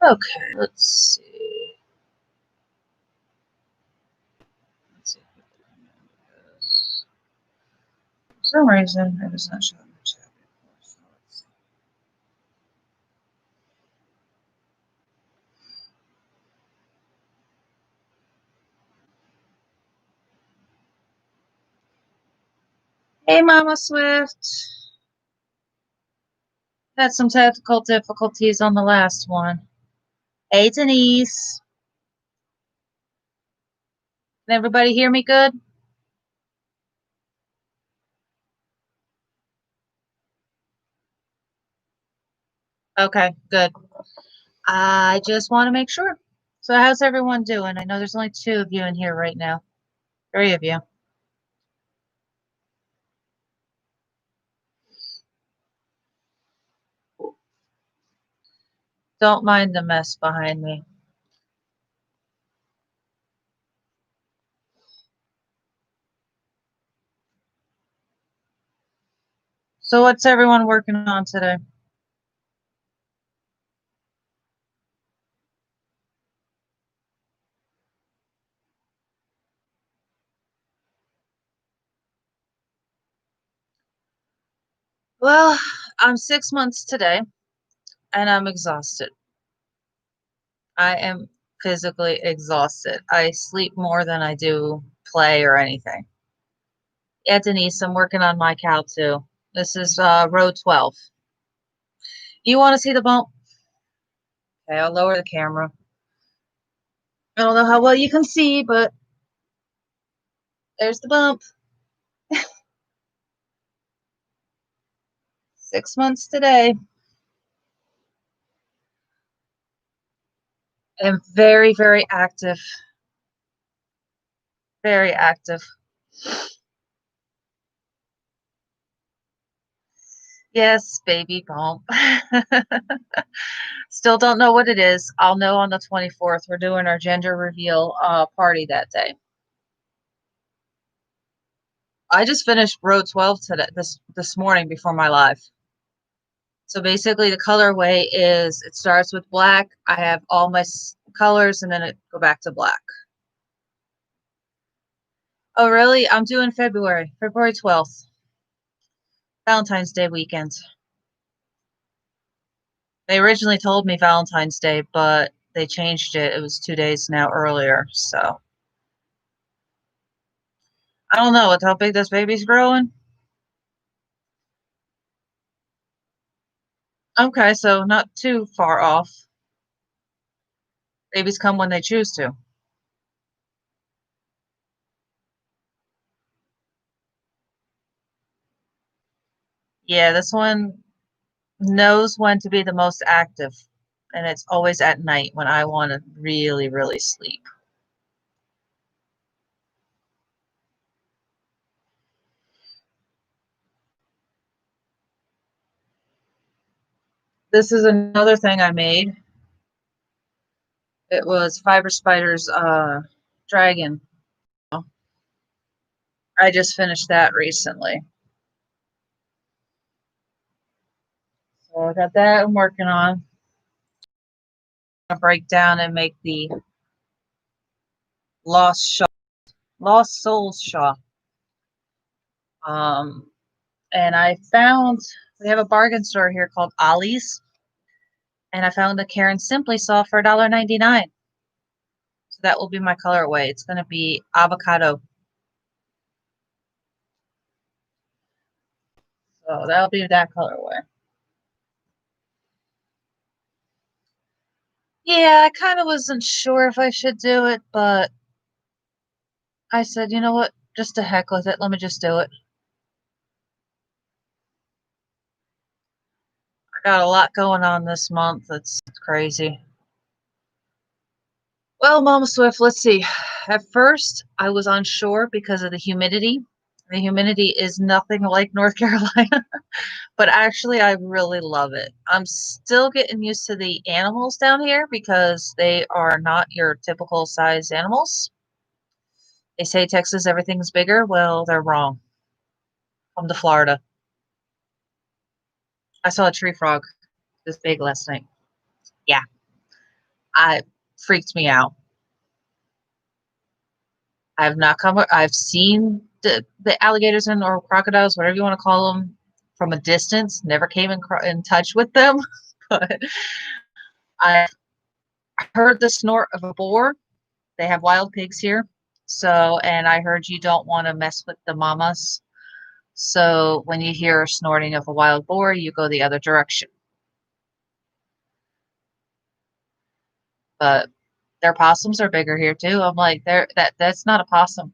Okay, let's see. Let's see if for some reason it was not showing my chat before. So let's see. Hey, Mama Swift. Had some technical difficulties on the last one. Hey, Denise. Can everybody hear me good? Okay, good. I just want to make sure. So how's everyone doing? I know there's only 2 of you in here right now. 3 of you. Don't mind the mess behind me. So what's everyone working on today? Well, I'm 6 months today and I'm exhausted. I am physically exhausted. I sleep more than I do play or anything. Yeah, Denise, I'm working on my cow too. This is row 12. You want to see the bump? Okay, I'll lower the camera. I don't know how well you can see, but there's the bump. 6 months today. And very, very active. Very active. Yes, baby bump. Still don't know what it is. I'll know on the 24th. We're doing our gender reveal party that day. I just finished row 12 today this morning before my live. So basically the colorway is it starts with black. I have all my colors and then it go back to black. Oh, really? I'm doing February 12th. Valentine's Day weekend. They originally told me Valentine's Day, but they changed it. It was 2 days now earlier. So I don't know with how big this baby's growing. Okay, so not too far off. Babies come when they choose to. Yeah, this one knows when to be the most active, and it's always at night when I want to really, really sleep. This is another thing I made. It was Fiber Spider's dragon. I just finished that recently. So I got that I'm working on. I'm gonna break down and make the Lost Souls shawl. And I found we have a bargain store here called Ollie's, and I found the Karen Simply saw for $1.99. So that will be my colorway. It's going to be avocado. So that'll be that colorway. Yeah, I kind of wasn't sure if I should do it, but I said, you know what? Just to heck with it. Let me just do it. I got a lot going on this month. It's crazy. Well, Mama Swift, let's see. At first, I was unsure because of the humidity. The humidity is nothing like North Carolina, but actually, I really love it. I'm still getting used to the animals down here because they are not your typical size animals. They say Texas, everything's bigger. Well, they're wrong. Come to Florida. I saw a tree frog this big last night. Yeah. I freaked me out. I have not come. I've seen the alligators and or crocodiles, whatever you want to call them, from a distance. Never came in touch with them, but I heard the snort of a boar. They have wild pigs here, so and I heard you don't want to mess with the mamas. So when you hear snorting of a wild boar, you go the other direction. But their possums are bigger here too. I'm like, that's not a possum.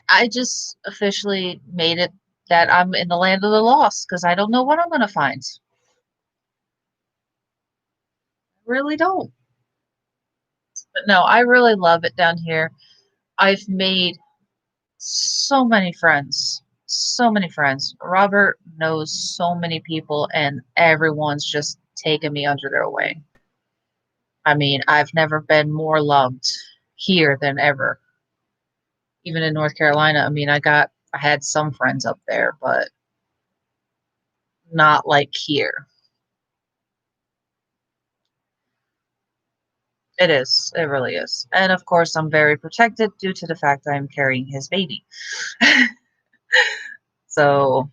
I just officially made it that I'm in the land of the lost because I don't know what I'm gonna find. I really don't. But no, I really love it down here. I've made so many friends. So many friends. Robert knows so many people and everyone's just taken me under their wing. I mean, I've never been more loved here than ever. Even in North Carolina, I mean, I had some friends up there, but not like here. It is. It really is. And of course, I'm very protected due to the fact I'm carrying his baby. So,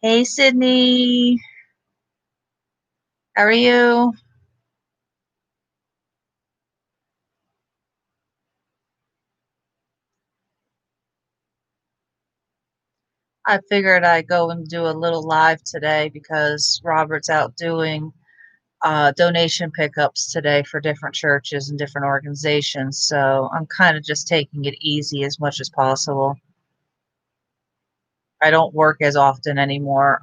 hey, Sydney, how are you? I figured I'd go and do a little live today because Robert's out doing donation pickups today for different churches and different organizations. So I'm kind of just taking it easy as much as possible. I don't work as often anymore.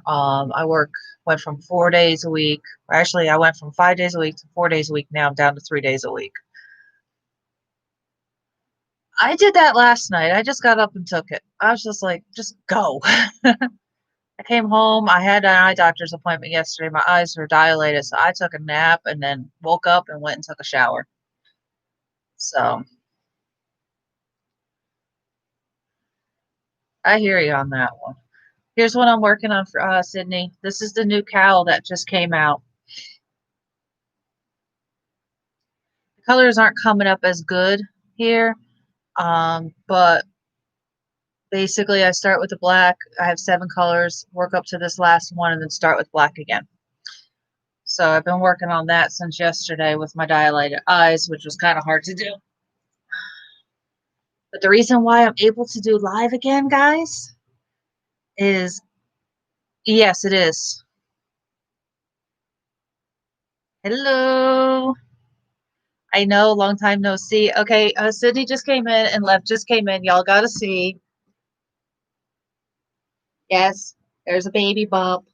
Went from 4 days a week. Actually, I went from 5 days a week to 4 days a week. Now I'm down to 3 days a week. I did that last night. I just got up and took it. I was just like, just go. I came home. I had an eye doctor's appointment yesterday. My eyes were dilated, so I took a nap and then woke up and went and took a shower. So I hear you on that one. Here's what I'm working on for Sydney. This is the new cowl that just came out. The colors aren't coming up as good here, but basically I start with the black. I have 7 colors, work up to this last one, and then start with black again. So I've been working on that since yesterday with my dilated eyes, which was kind of hard to do. But the reason why I'm able to do live again, guys, is yes, it is. Hello. I know, long time no see. Okay, Sydney just came in and left just came in. Y'all gotta see. Yes, there's a baby bump.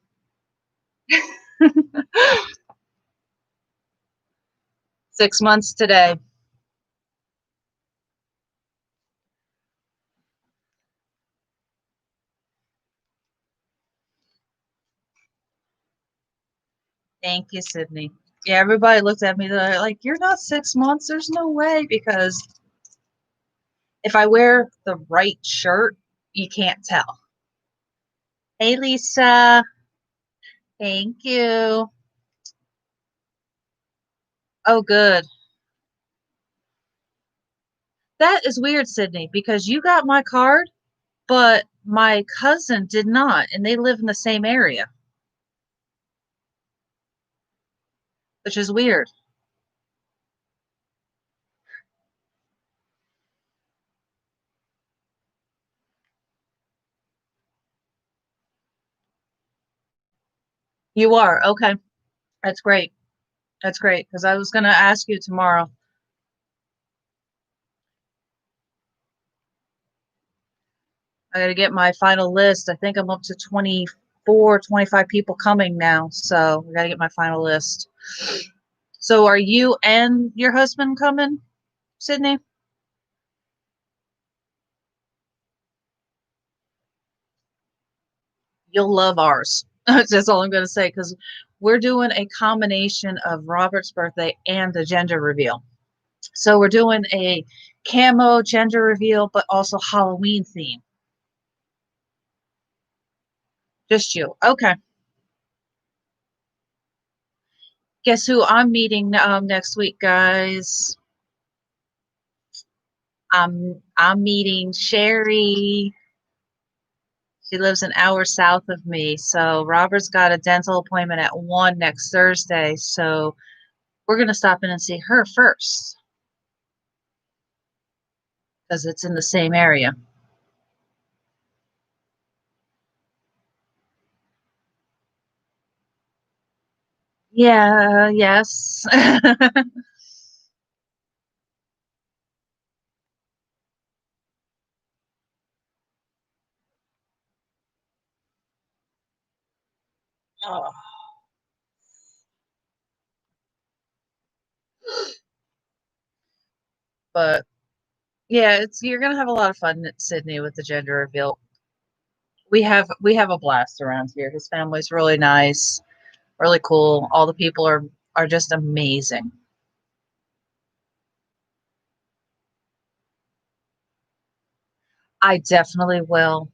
6 months today. Thank you, Sydney. Yeah, everybody looked at me. They're like, "You're not 6 months. There's no way." Because if I wear the right shirt, you can't tell. Hey, Lisa. Thank you. Oh, good. That is weird, Sydney, because you got my card, but my cousin did not, and they live in the same area, which is weird. You are okay. That's great. That's great because I was going to ask you tomorrow. I got to get my final list. I think I'm up to 24, 25 people coming now, so I got to get my final list. So, are you and your husband coming, Sydney? You'll love ours. That's all I'm going to say because we're doing a combination of Robert's birthday and the gender reveal. So we're doing a camo gender reveal, but also Halloween theme. Just you. Okay. Guess who I'm meeting next week, guys? I'm meeting Sherry. She lives an hour south of me. So Robert's got a dental appointment at 1 next Thursday. So we're gonna stop in and see her first because it's in the same area. Yeah, yes. Oh, but yeah, it's you're gonna have a lot of fun at Sydney with the gender reveal. We have a blast around here. His family's really nice, really cool. All the people are just amazing. I definitely will.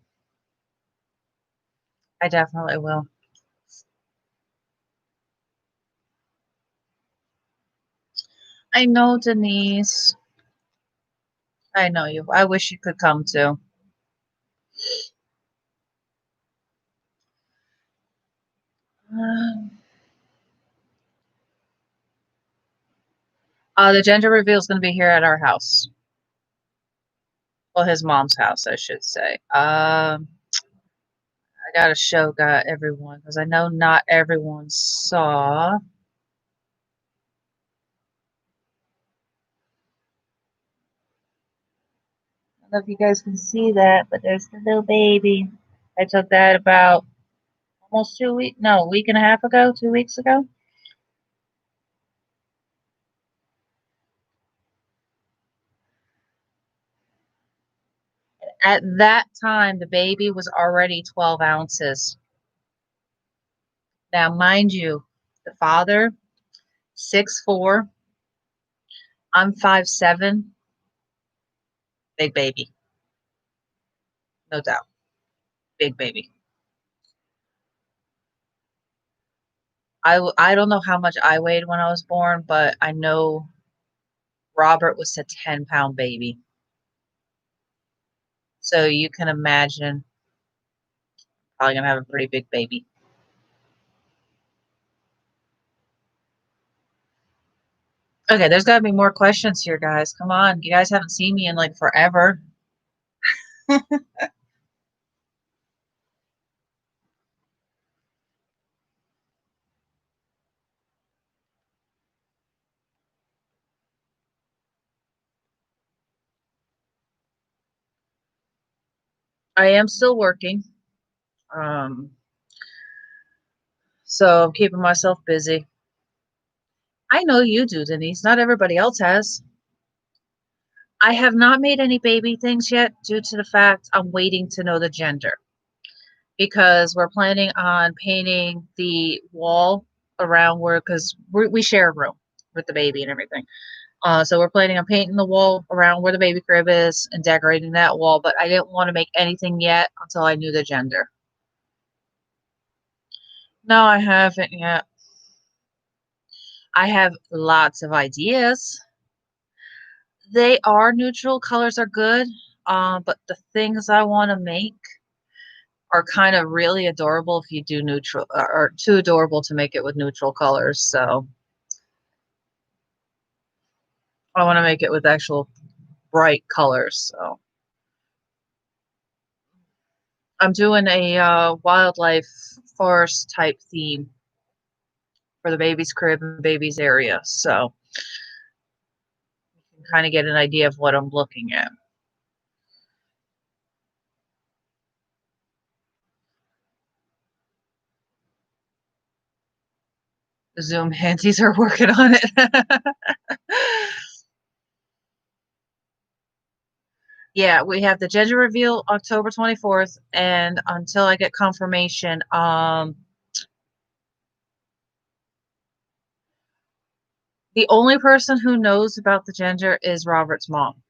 I definitely will. I know, Denise. I know you. I wish you could come too. The gender reveal is going to be here at our house. Well, his mom's house, I should say. I got to show got everyone because I know not everyone saw. I don't know if you guys can see that, but there's the little baby. I took that about almost 2 weeks, no, a week and a half ago, 2 weeks ago. At that time, the baby was already 12 ounces. Now, mind you, the father, 6'4", I'm 5'7", big baby, no doubt, big baby. I don't know how much I weighed when I was born, but I know Robert was a 10-pound baby. So you can imagine, probably gonna have a pretty big baby. Okay, there's gotta be more questions here, guys. Come on, you guys haven't seen me in like forever. I am still working, um, so I'm keeping myself busy. I know you do, Denise. Not everybody else has. I have not made any baby things yet due to the fact I'm waiting to know the gender because we're planning on painting the wall around where because we share a room with the baby and everything. So we're planning on painting the wall around where the baby crib is and decorating that wall, but I didn't want to make anything yet until I knew the gender. No, I haven't yet. I have lots of ideas. They are neutral, colors are good, but the things I want to make are kind of really adorable if you do neutral, or too adorable to make it with neutral colors. So I want to make it with actual bright colors. So I'm doing a wildlife forest type theme for the baby's crib and baby's area. So you can kind of get an idea of what I'm looking at. The Zoom handies are working on it. Yeah, we have the gender reveal October 24th, and until I get confirmation, the only person who knows about the gender is Robert's mom.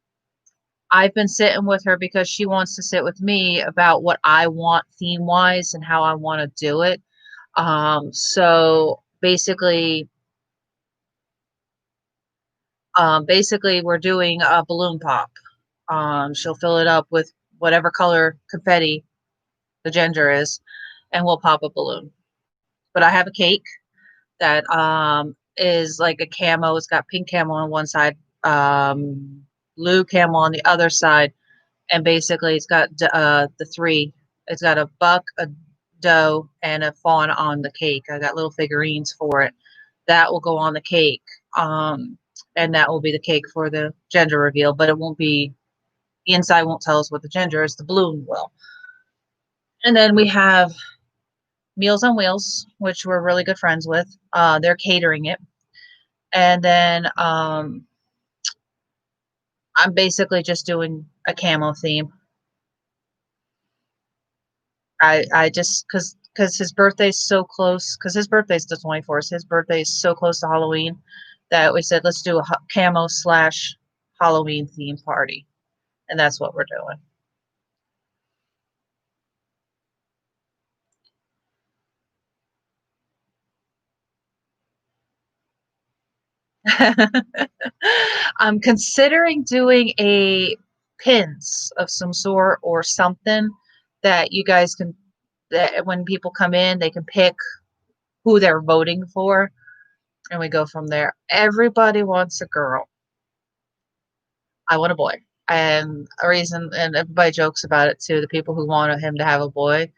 I've been sitting with her because she wants to sit with me about what I want theme wise and how I want to do it. So basically, Basically, we're doing a balloon pop. She'll fill it up with whatever color confetti the ginger is, and we'll pop a balloon. But I have a cake that is like a camo. It's got pink camo on one side, blue camo on the other side, and basically it's got the three. It's got a buck, a doe, and a fawn on the cake. I got little figurines for it. That will go on the cake, and that will be the cake for the gender reveal. But it won't be the inside. Won't tell us what the gender is. The balloon will. And then we have Meals on Wheels, which we're really good friends with. They're catering it. And then I'm basically just doing a camo theme. I just because his birthday's so close, because his birthday's the 24th. His birthday is so close to Halloween that we said let's do a camo slash Halloween theme party, and that's what we're doing. I'm considering doing a pins of some sort or something that you guys can, that when people come in they can pick who they're voting for, and we go from there. Everybody wants a girl. I want a boy. And a reason, and everybody jokes about it too, the people who want him to have a boy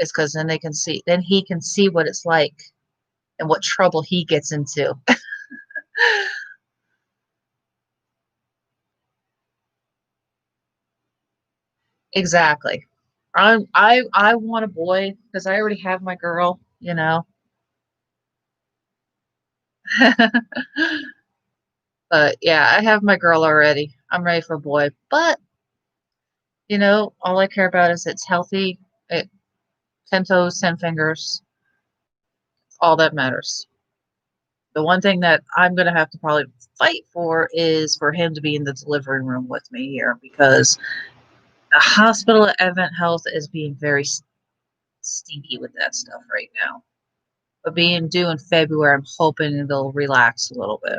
is because then he can see what it's like and what trouble he gets into. Exactly. I want a boy because I already have my girl. But yeah, I have my girl already. I'm ready for a boy. But all I care about is it's healthy. It 10 toes, 10 fingers, all that matters. The one thing that I'm gonna have to probably fight for is for him to be in the delivery room with me here because the hospital at Event Health is being very stinky with that stuff right now. But being due in February, I'm hoping they'll relax a little bit.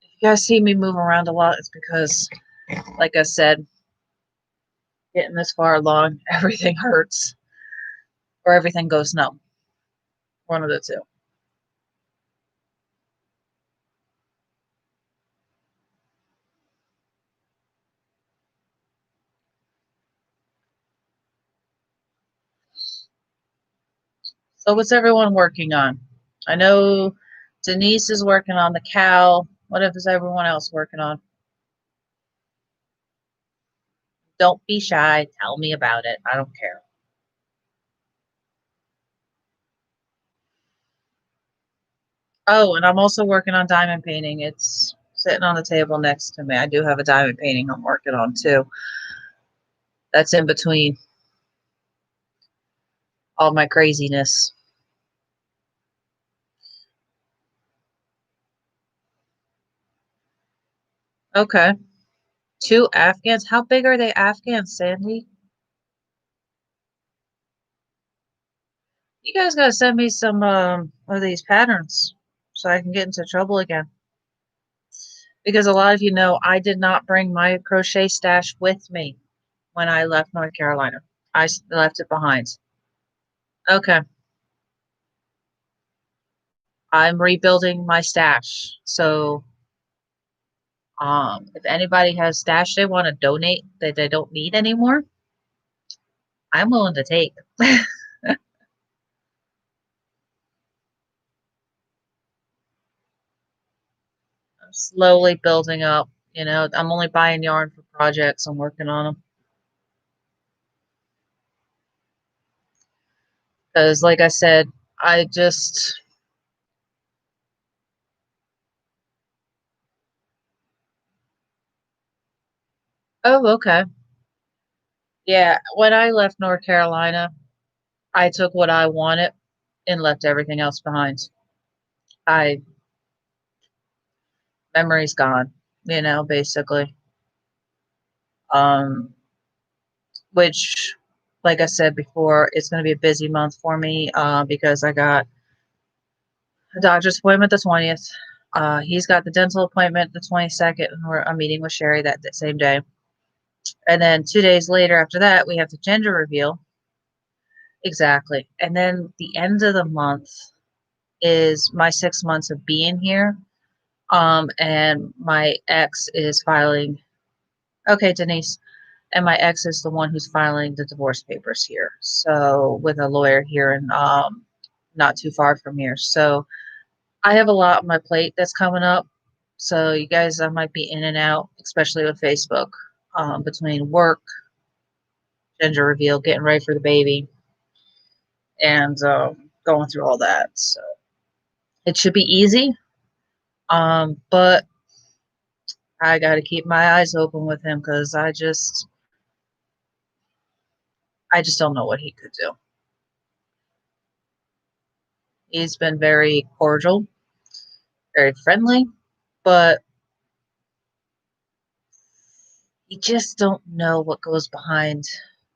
If you guys see me move around a lot, it's because, like I said, getting this far along, everything hurts or everything goes numb. One of the two. So what's everyone working on? I know Denise is working on the cow. What is everyone else working on? Don't be shy. Tell me about it. I don't care. Oh, and I'm also working on diamond painting. It's sitting on the table next to me. I do have a diamond painting I'm working on too. That's in between all my craziness. Okay. Two Afghans. How big are they Afghans, Sandy? You guys gotta send me some of these patterns so I can get into trouble again. Because a lot of you know I did not bring my crochet stash with me when I left North Carolina. I left it behind. Okay. I'm rebuilding my stash. So if anybody has stash they want to donate that they don't need anymore, I'm willing to take. I'm slowly building up. I'm only buying yarn for projects. I'm working on them. Because, like I said, I just. Oh, okay. Yeah. When I left North Carolina, I took what I wanted and left everything else behind. I Memory's gone, basically. Um, which, like I said before, it's going to be a busy month for me because I got a doctor's appointment the 20th. He's got the dental appointment the 22nd, and I'm meeting with Sherry that same day. And then 2 days later after that, we have the gender reveal. Exactly. And then the end of the month is my 6 months of being here. And my ex is filing. Okay, Denise. And my ex is the one who's filing the divorce papers here. So with a lawyer here and not too far from here. So I have a lot on my plate that's coming up. So you guys, I might be in and out, especially with Facebook, between work, gender reveal, getting ready for the baby, and going through all that. So it should be easy. But I got to keep my eyes open with him because I just don't know what he could do. He's been very cordial, very friendly, but you just don't know what goes behind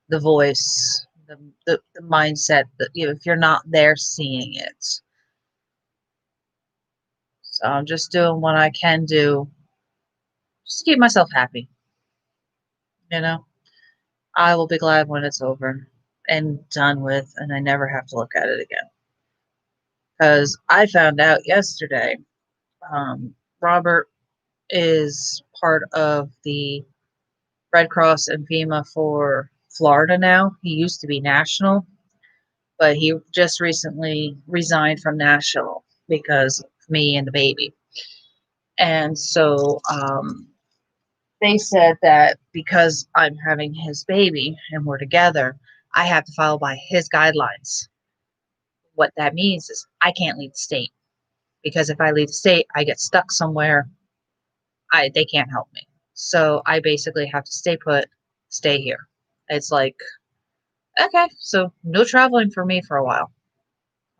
the voice, the mindset that if you're not there seeing it. So I'm just doing what I can do just to keep myself happy. You know, I will be glad when it's over and done with, and I never have to look at it again. Because I found out yesterday, Robert is part of the Red Cross and FEMA for Florida now. He used to be national, but he just recently resigned from national because of me and the baby. And so they said that because I'm having his baby and we're together, I have to follow by his guidelines. What that means is I can't leave the state because if I leave the state, I get stuck somewhere. They can't help me. So I basically have to stay put, stay here. It's like, okay, so no traveling for me for a while,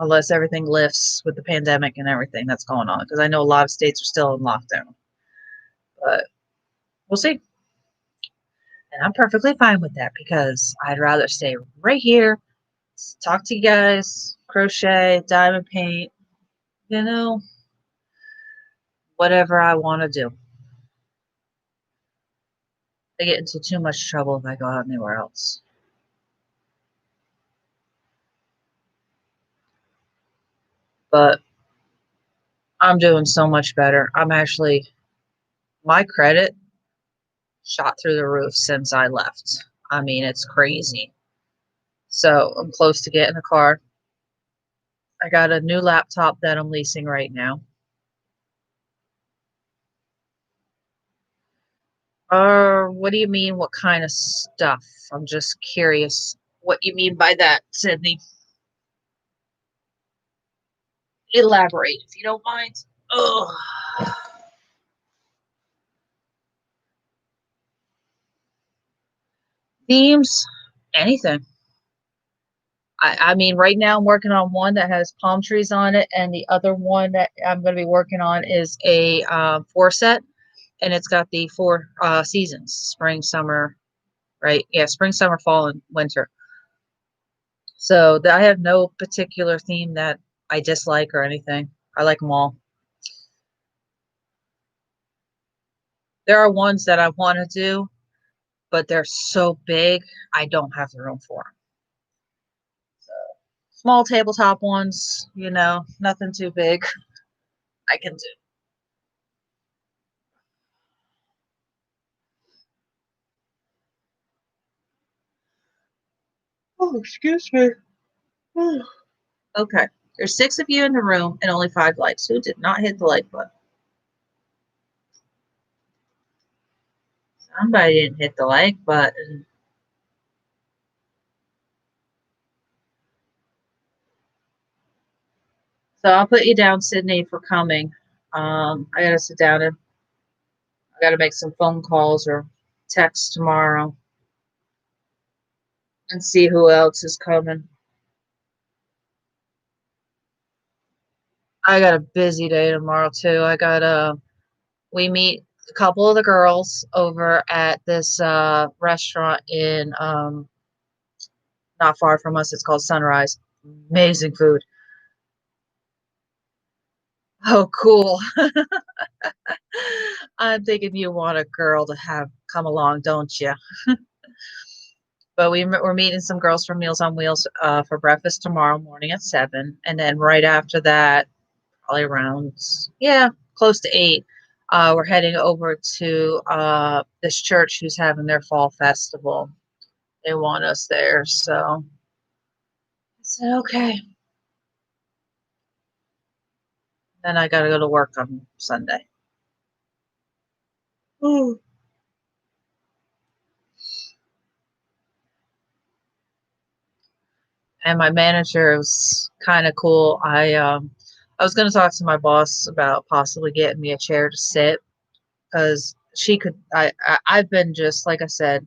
unless everything lifts with the pandemic and everything that's going on. Because I know a lot of states are still in lockdown, but we'll see. And I'm perfectly fine with that because I'd rather stay right here, talk to you guys, crochet, diamond paint, you know, whatever I want to do. I get into too much trouble if I go out anywhere else. But I'm doing so much better. My credit shot through the roof since I left. I mean, it's crazy. So I'm close to getting a car. I got a new laptop that I'm leasing right now. What do you mean? What kind of stuff? I'm just curious what you mean by that, Sydney. Elaborate if you don't mind. Oh, themes, anything. I mean, right now I'm working on one that has palm trees on it, and the other one that I'm going to be working on is a four set, and it's got the four seasons: spring, summer, right? Yeah, spring, summer, fall, and winter. So I have no particular theme that I dislike or anything. I like them all. There are ones that I want to do, but they're so big, I don't have the room for them. Small tabletop ones, nothing too big. I can do. Oh, excuse me. Okay. There's six of you in the room and only 5 likes. Who did not hit the like button? Somebody didn't hit the like button. So I'll put you down, Sydney, for coming. I gotta sit down and I gotta make some phone calls or text tomorrow and see who else is coming. I got a busy day tomorrow too. We meet a couple of the girls over at this restaurant in not far from us. It's called Sunrise. Amazing food. Oh, cool. I'm thinking you want a girl to have come along, don't you? But we're meeting some girls from Meals on Wheels for breakfast tomorrow morning at 7, and then right after that, probably around, yeah, close to 8, we're heading over to this church who's having their fall festival. They want us there, so I said okay. Then I got to go to work on Sunday. Ooh. And my manager was kind of cool. I was going to talk to my boss about possibly getting me a chair to sit because she could. I've been just like I said,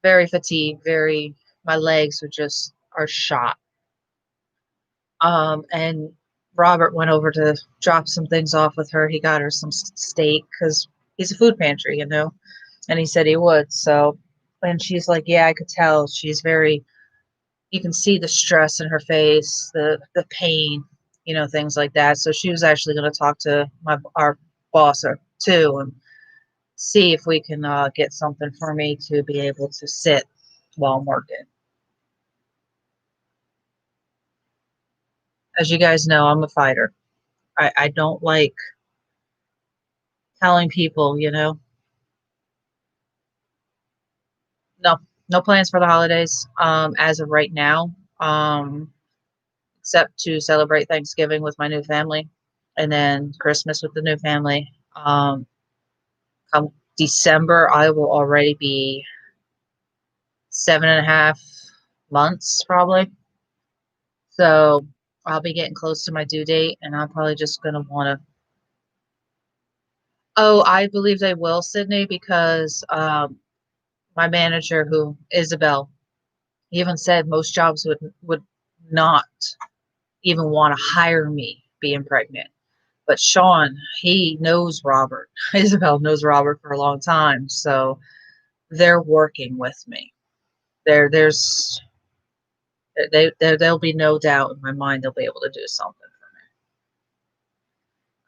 very fatigued. Very, my legs are shot. And Robert went over to drop some things off with her. He got her some steak because he's a food pantry, and he said he would. So, and she's like, yeah, I could tell she's very. You can see the stress in her face, the pain, things like that. So she was actually going to talk to our boss too and see if we can get something for me to be able to sit while I'm working. As you guys know, I'm a fighter. I don't like telling people, no, no plans for the holidays as of right now, except to celebrate Thanksgiving with my new family and then Christmas with the new family. Come December, I will already be 7.5 months probably. So I'll be getting close to my due date, and I'm probably just gonna want to. Oh, I believe they will, Sydney, because my manager, who Isabel, even said most jobs would not even want to hire me being pregnant. But Sean, he knows Robert. Isabel knows Robert for a long time, so they're working with me. There's there'll be no doubt in my mind they'll be able to do something for me.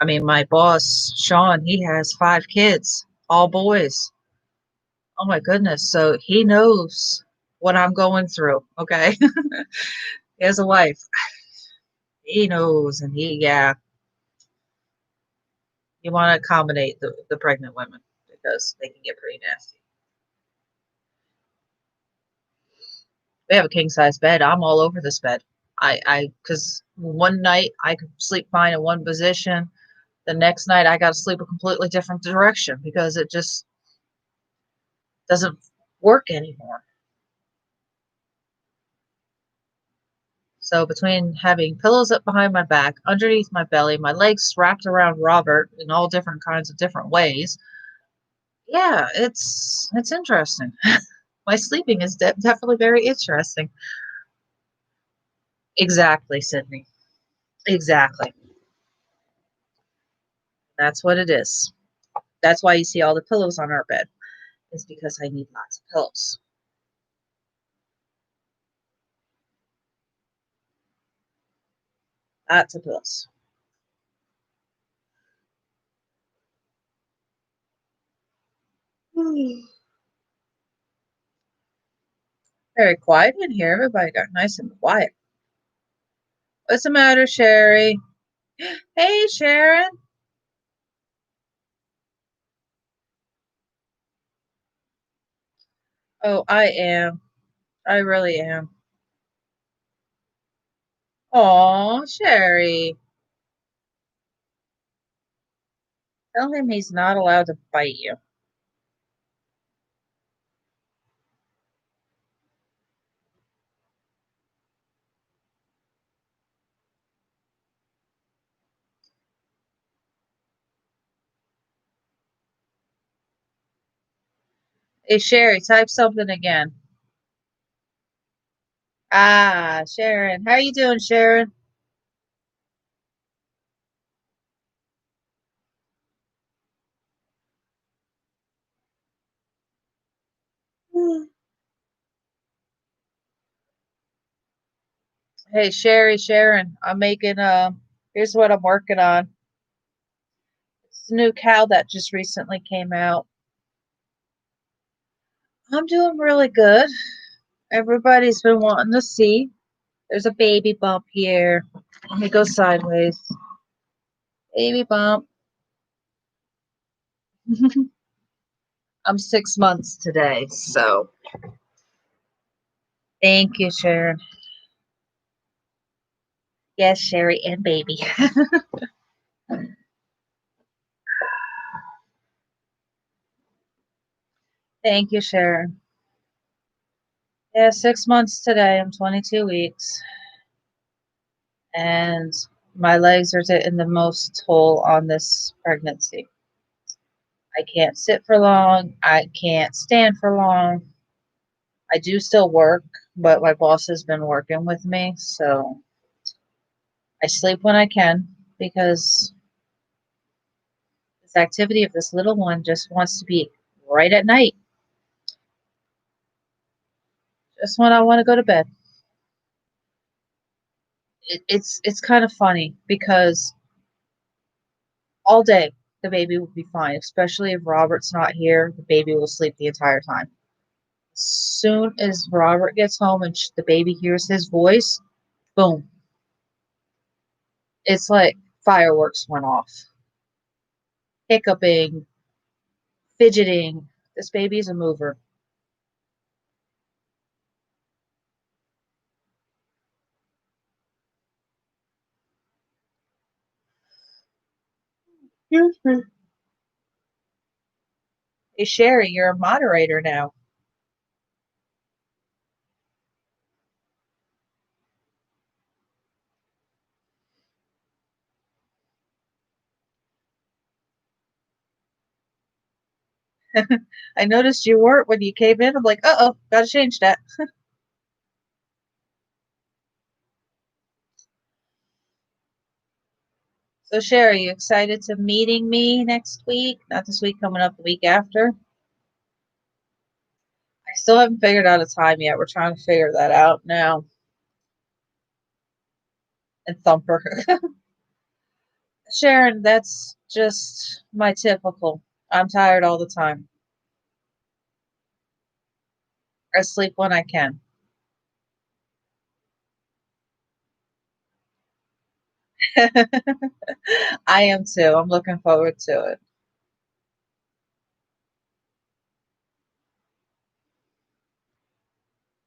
I mean, my boss, Sean, he has 5 kids, all boys. Oh my goodness. So he knows what I'm going through. Okay. He has a wife. He knows. And yeah, you want to accommodate the pregnant women because they can get pretty nasty. We have a king size bed. I'm all over this bed. Because one night I could sleep fine in one position. The next night I got to sleep a completely different direction because it just doesn't work anymore. So between having pillows up behind my back, underneath my belly, my legs wrapped around Robert in all different kinds of different ways, yeah, it's interesting. My sleeping is definitely very interesting. Exactly, Sydney. Exactly. That's what it is. That's why you see all the pillows on our bed. Is because I need lots of pillows. Lots of pillows. Very quiet in here. Everybody got nice and quiet. What's the matter, Sherry? Hey, Sharon. Oh, I am. I really am. Aw, Sherry. Tell him he's not allowed to bite you. Hey, Sherry, type something again. Ah, Sharon. How you doing, Sharon? Hey, Sharon, I'm making here's what I'm working on. It's a new cow that just recently came out. I'm doing really good. Everybody's been wanting to see. There's a baby bump here. Let me go sideways. Baby bump. I'm 6 months today, so thank you, Sharon. Yes, Sherry and baby. Thank you, Sharon. Yeah, 6 months today. I'm 22 weeks, and my legs are taking the most toll on this pregnancy. I can't sit for long. I can't stand for long. I do still work, but my boss has been working with me, so I sleep when I can because this activity of this little one just wants to be right at night, just when I want to go to bed. It's kind of funny because all day the baby will be fine, especially if Robert's not here. The baby will sleep the entire time. As soon as Robert gets home and the baby hears his voice, boom, it's like fireworks went off. Hiccuping, fidgeting. This baby's a mover. Hey, Sherry, you're a moderator now. I noticed you weren't when you came in. I'm like, uh-oh, gotta change that. So, Sherry, you excited to meeting me next week? Not this week, coming up the week after. I still haven't figured out a time yet. We're trying to figure that out now. And Thumper. Sharon, that's just my typical. I'm tired all the time. I sleep when I can. I am too. I'm looking forward to it.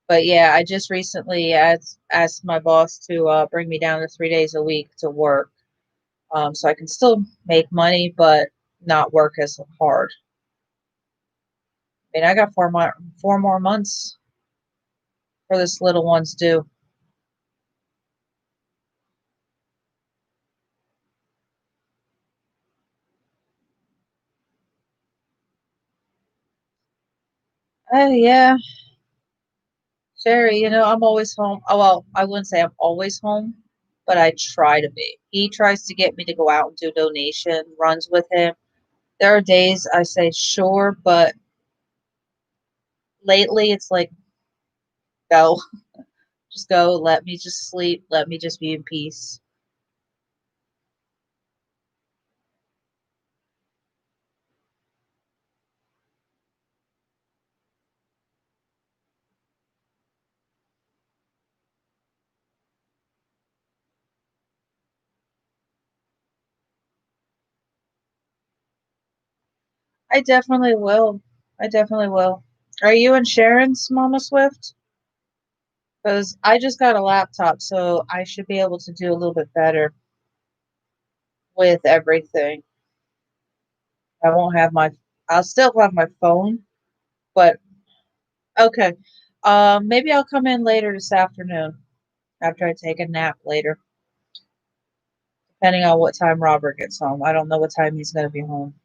But yeah, I just recently asked my boss to bring me down to 3 days a week to work, so I can still make money, but not work as hard. I mean, I got 4 more months for this little one's due. Oh yeah, Sherry. I'm always home. Oh well, I wouldn't say I'm always home, but I try to be. He tries to get me to go out and do donation runs with him. There are days I say sure, but lately it's like go, just go. Let me just sleep. Let me just be in peace. I definitely will. I definitely will. Are you and Sharon's Mama Swift? Because I just got a laptop, so I should be able to do a little bit better with everything. I won't have my. I'll still have my phone, but okay. Maybe I'll come in later this afternoon after I take a nap later, depending on what time Robert gets home. I don't know what time he's going to be home.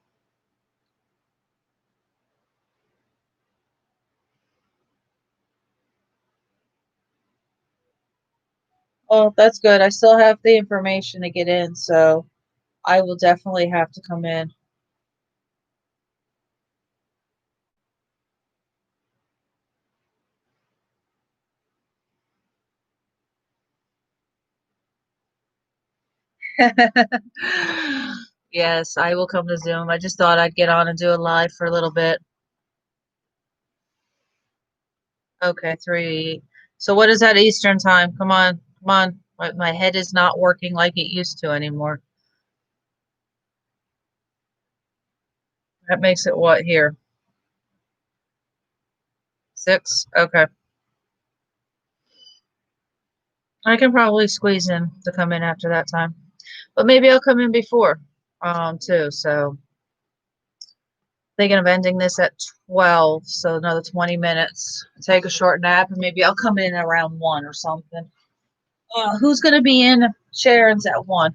Oh, that's good. I still have the information to get in, so I will definitely have to come in. Yes, I will come to Zoom. I just thought I'd get on and do a live for a little bit. Okay, 3. So what is that Eastern time? Come on, come on. My head is not working like it used to anymore. That makes it what here? 6? Okay. I can probably squeeze in to come in after that time. But maybe I'll come in before, too. So thinking of ending this at 12, so another 20 minutes. Take a short nap, and maybe I'll come in around 1 or something. Who's going to be in Sharon's at 1?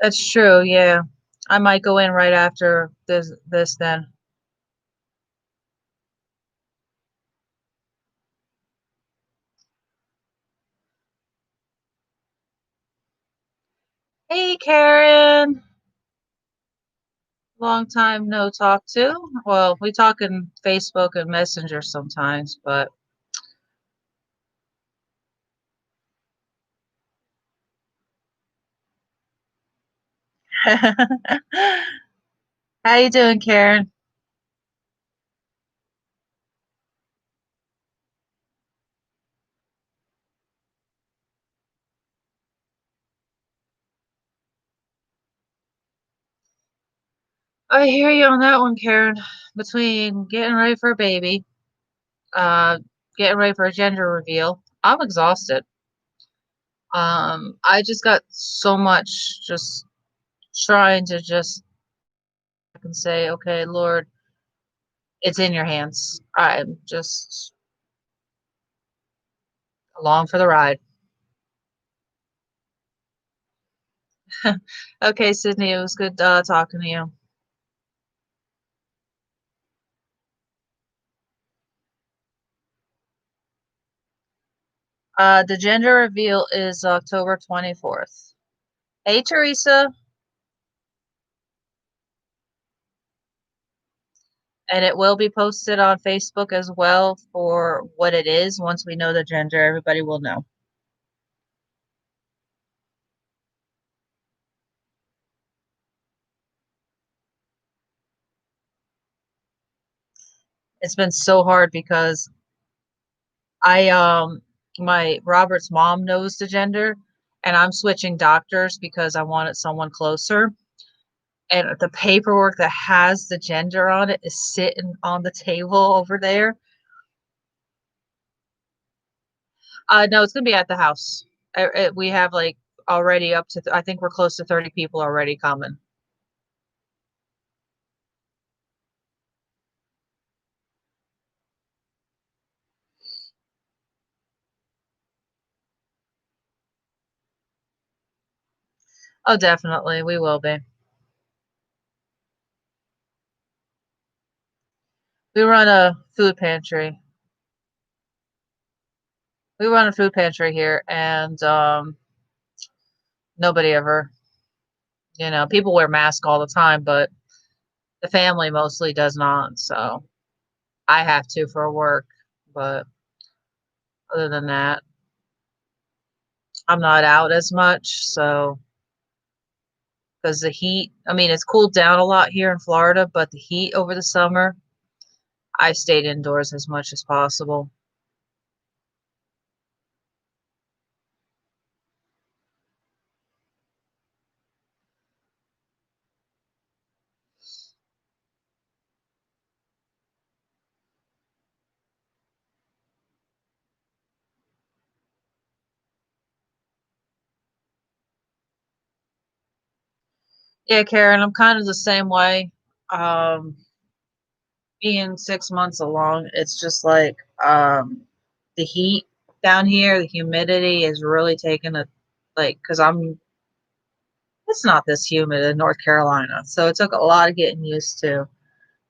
That's true, yeah. I might go in right after this then. Hey, Karen. Long time no talk to. Well, we talk in Facebook and Messenger sometimes, but how you doing, Karen? I hear you on that one, Karen. Between getting ready for a baby, uh, getting ready for a gender reveal, I'm exhausted. I just got so much just trying to just I can say, okay, Lord, it's in your hands. I'm just along for the ride. Okay, Sydney, it was good talking to you. The gender reveal is October 24th. Hey, Teresa, and it will be posted on Facebook as well for what it is. Once we know the gender, everybody will know. It's been so hard because I my Robert's mom knows the gender, and I'm switching doctors because I wanted someone closer. And the paperwork that has the gender on it is sitting on the table over there. No, it's gonna be at the house. We have like already up to, I think we're close to 30 people already coming. Oh, definitely, we will be. We run a food pantry. We run a food pantry here, and nobody ever, people wear masks all the time, but the family mostly does not. So I have to for work, but other than that, I'm not out as much. So because the heat, I mean, it's cooled down a lot here in Florida, but the heat over the summer, I stayed indoors as much as possible. Yeah, Karen, I'm kind of the same way. Um, being 6 months along, it's just like the heat down here, the humidity is really taking a like because it's not this humid in North Carolina, so it took a lot of getting used to.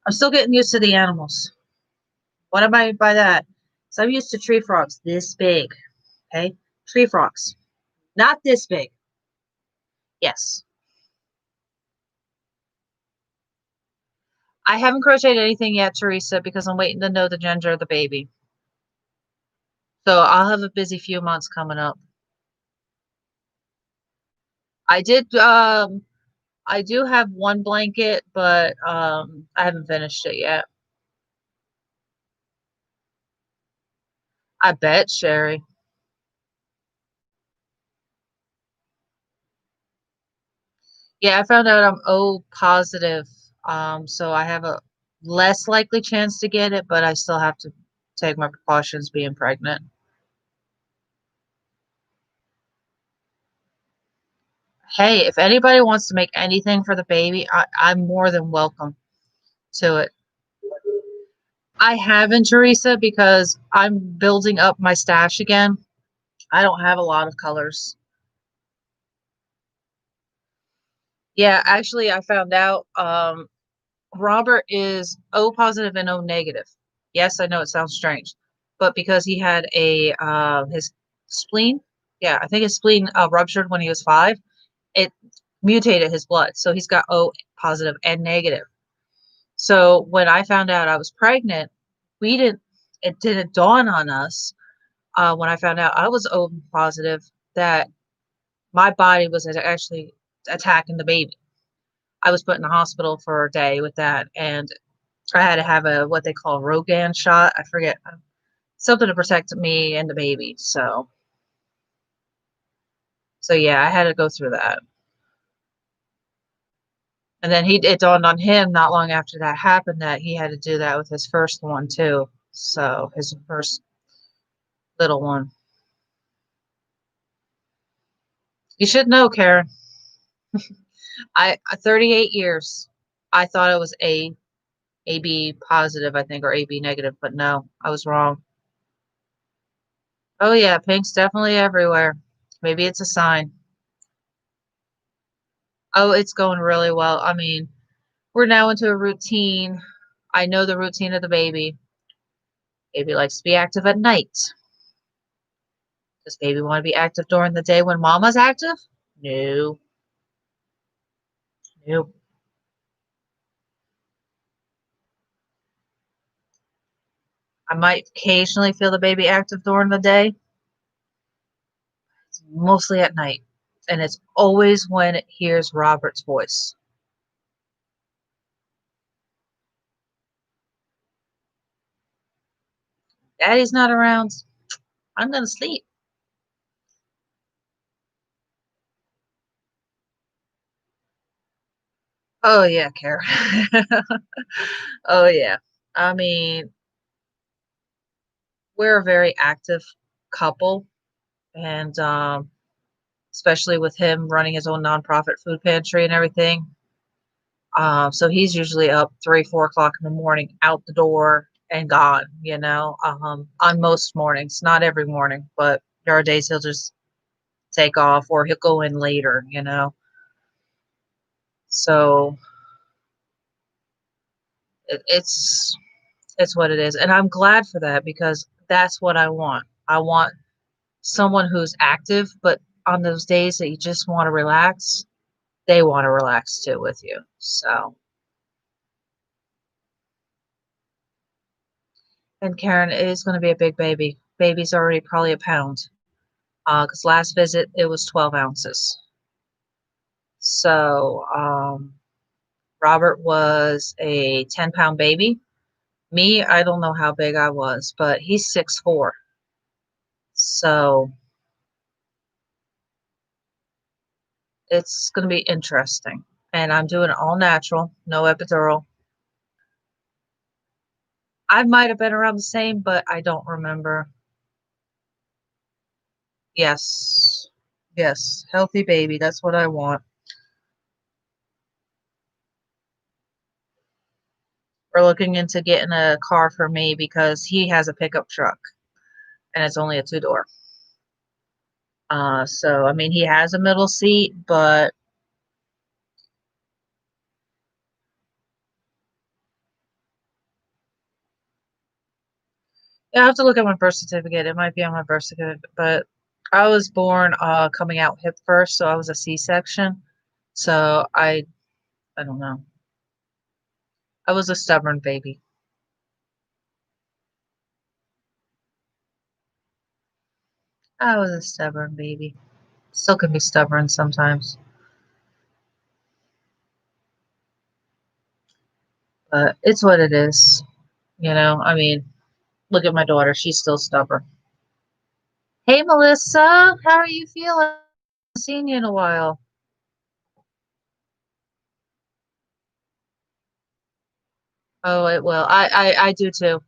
I'm still getting used to the animals. What am I by that? So I'm used to tree frogs this big. Okay, tree frogs, not this big. Yes, I haven't crocheted anything yet, Teresa, because I'm waiting to know the gender of the baby. So I'll have a busy few months coming up. I did I do have one blanket, but I haven't finished it yet. I bet, Sherry. Yeah, I found out I'm O positive. So I have a less likely chance to get it, but I still have to take my precautions being pregnant. Hey, if anybody wants to make anything for the baby, I'm more than welcome to it. I haven't, Teresa, because I'm building up my stash again. I don't have a lot of colors. Yeah, actually, I found out Robert is O positive and O negative. Yes, I know it sounds strange, but because he had a his spleen, yeah, I think his spleen ruptured when he was 5. It mutated his blood, so he's got O positive and negative. So when I found out I was pregnant, we didn't. It didn't dawn on us when I found out I was O positive that my body was actually attacking the baby. I was put in the hospital for a day with that, and I had to have a what they call a Rogan shot. I forget something to protect me and the baby. So yeah, I had to go through that. And then it dawned on him not long after that happened that he had to do that with his first one too. So his first little one. You should know, Karen. 38 years. I thought it was AB positive, I think, or AB negative, but no, I was wrong. Oh yeah, pink's definitely everywhere. Maybe it's a sign. Oh, it's going really well. I mean, we're now into a routine. I know the routine of the baby. Baby likes to be active at night. Does baby want to be active during the day when mama's active? No. Nope. I might occasionally feel the baby active during the day. It's mostly at night. And it's always when it hears Robert's voice. Daddy's not around. I'm going to sleep. Oh, yeah, Kara. Oh, yeah. I mean, we're a very active couple. And especially with him running his own nonprofit food pantry and everything. So he's usually up 3, 4 o'clock in the morning, out the door and gone, on most mornings, not every morning, but there are days he'll just take off or he'll go in later. So it's what it is. And I'm glad for that because that's what I want. I want someone who's active, but on those days that you just want to relax, they want to relax too with you. So, and Karen, it is going to be a big baby. Baby's already probably a pound. Because last visit it was 12 ounces. So Robert was a 10-pound baby. Me, I don't know how big I was, but he's 6'4". So it's going to be interesting. And I'm doing it all natural, no epidural. I might have been around the same, but I don't remember. Yes. Yes. Healthy baby. That's what I want. We're looking into getting a car for me because he has a pickup truck and it's only a two-door. So I mean, he has a middle seat, but yeah, I have to look at my birth certificate. It might be on my birth certificate, but I was born coming out hip first, so I was a C-section. So I don't know. I was a stubborn baby. I was a stubborn baby. Still can be stubborn sometimes, but it's what it is. I mean, look at my daughter. She's still stubborn. Hey, Melissa, how are you feeling? Haven't seen you in a while. Oh, it will. I do too.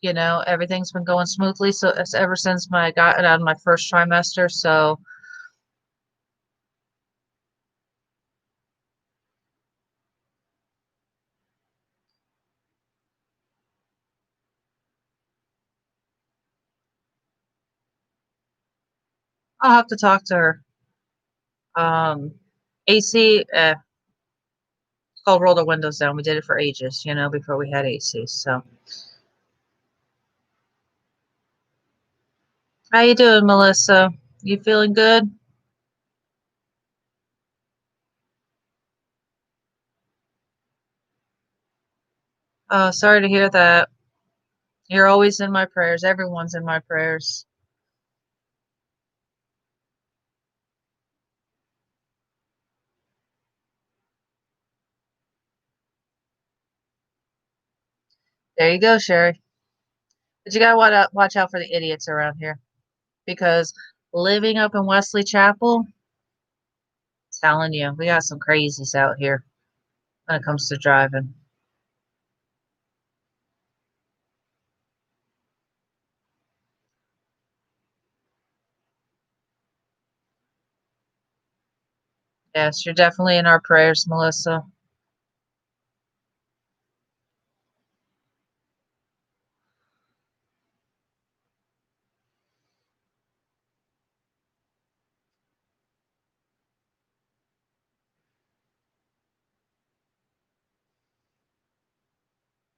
Everything's been going smoothly. So it's ever since I got out of my first trimester. So I'll have to talk to her. AC, it's called roll the windows down. We did it for ages, before we had AC. So how you doing, Melissa? You feeling good? Oh, sorry to hear that. You're always in my prayers. Everyone's in my prayers. There you go, Sherry. But you gotta watch out for the idiots around here because living up in Wesley Chapel, telling you, we got some crazies out here when it comes to driving. Yes, you're definitely in our prayers, Melissa.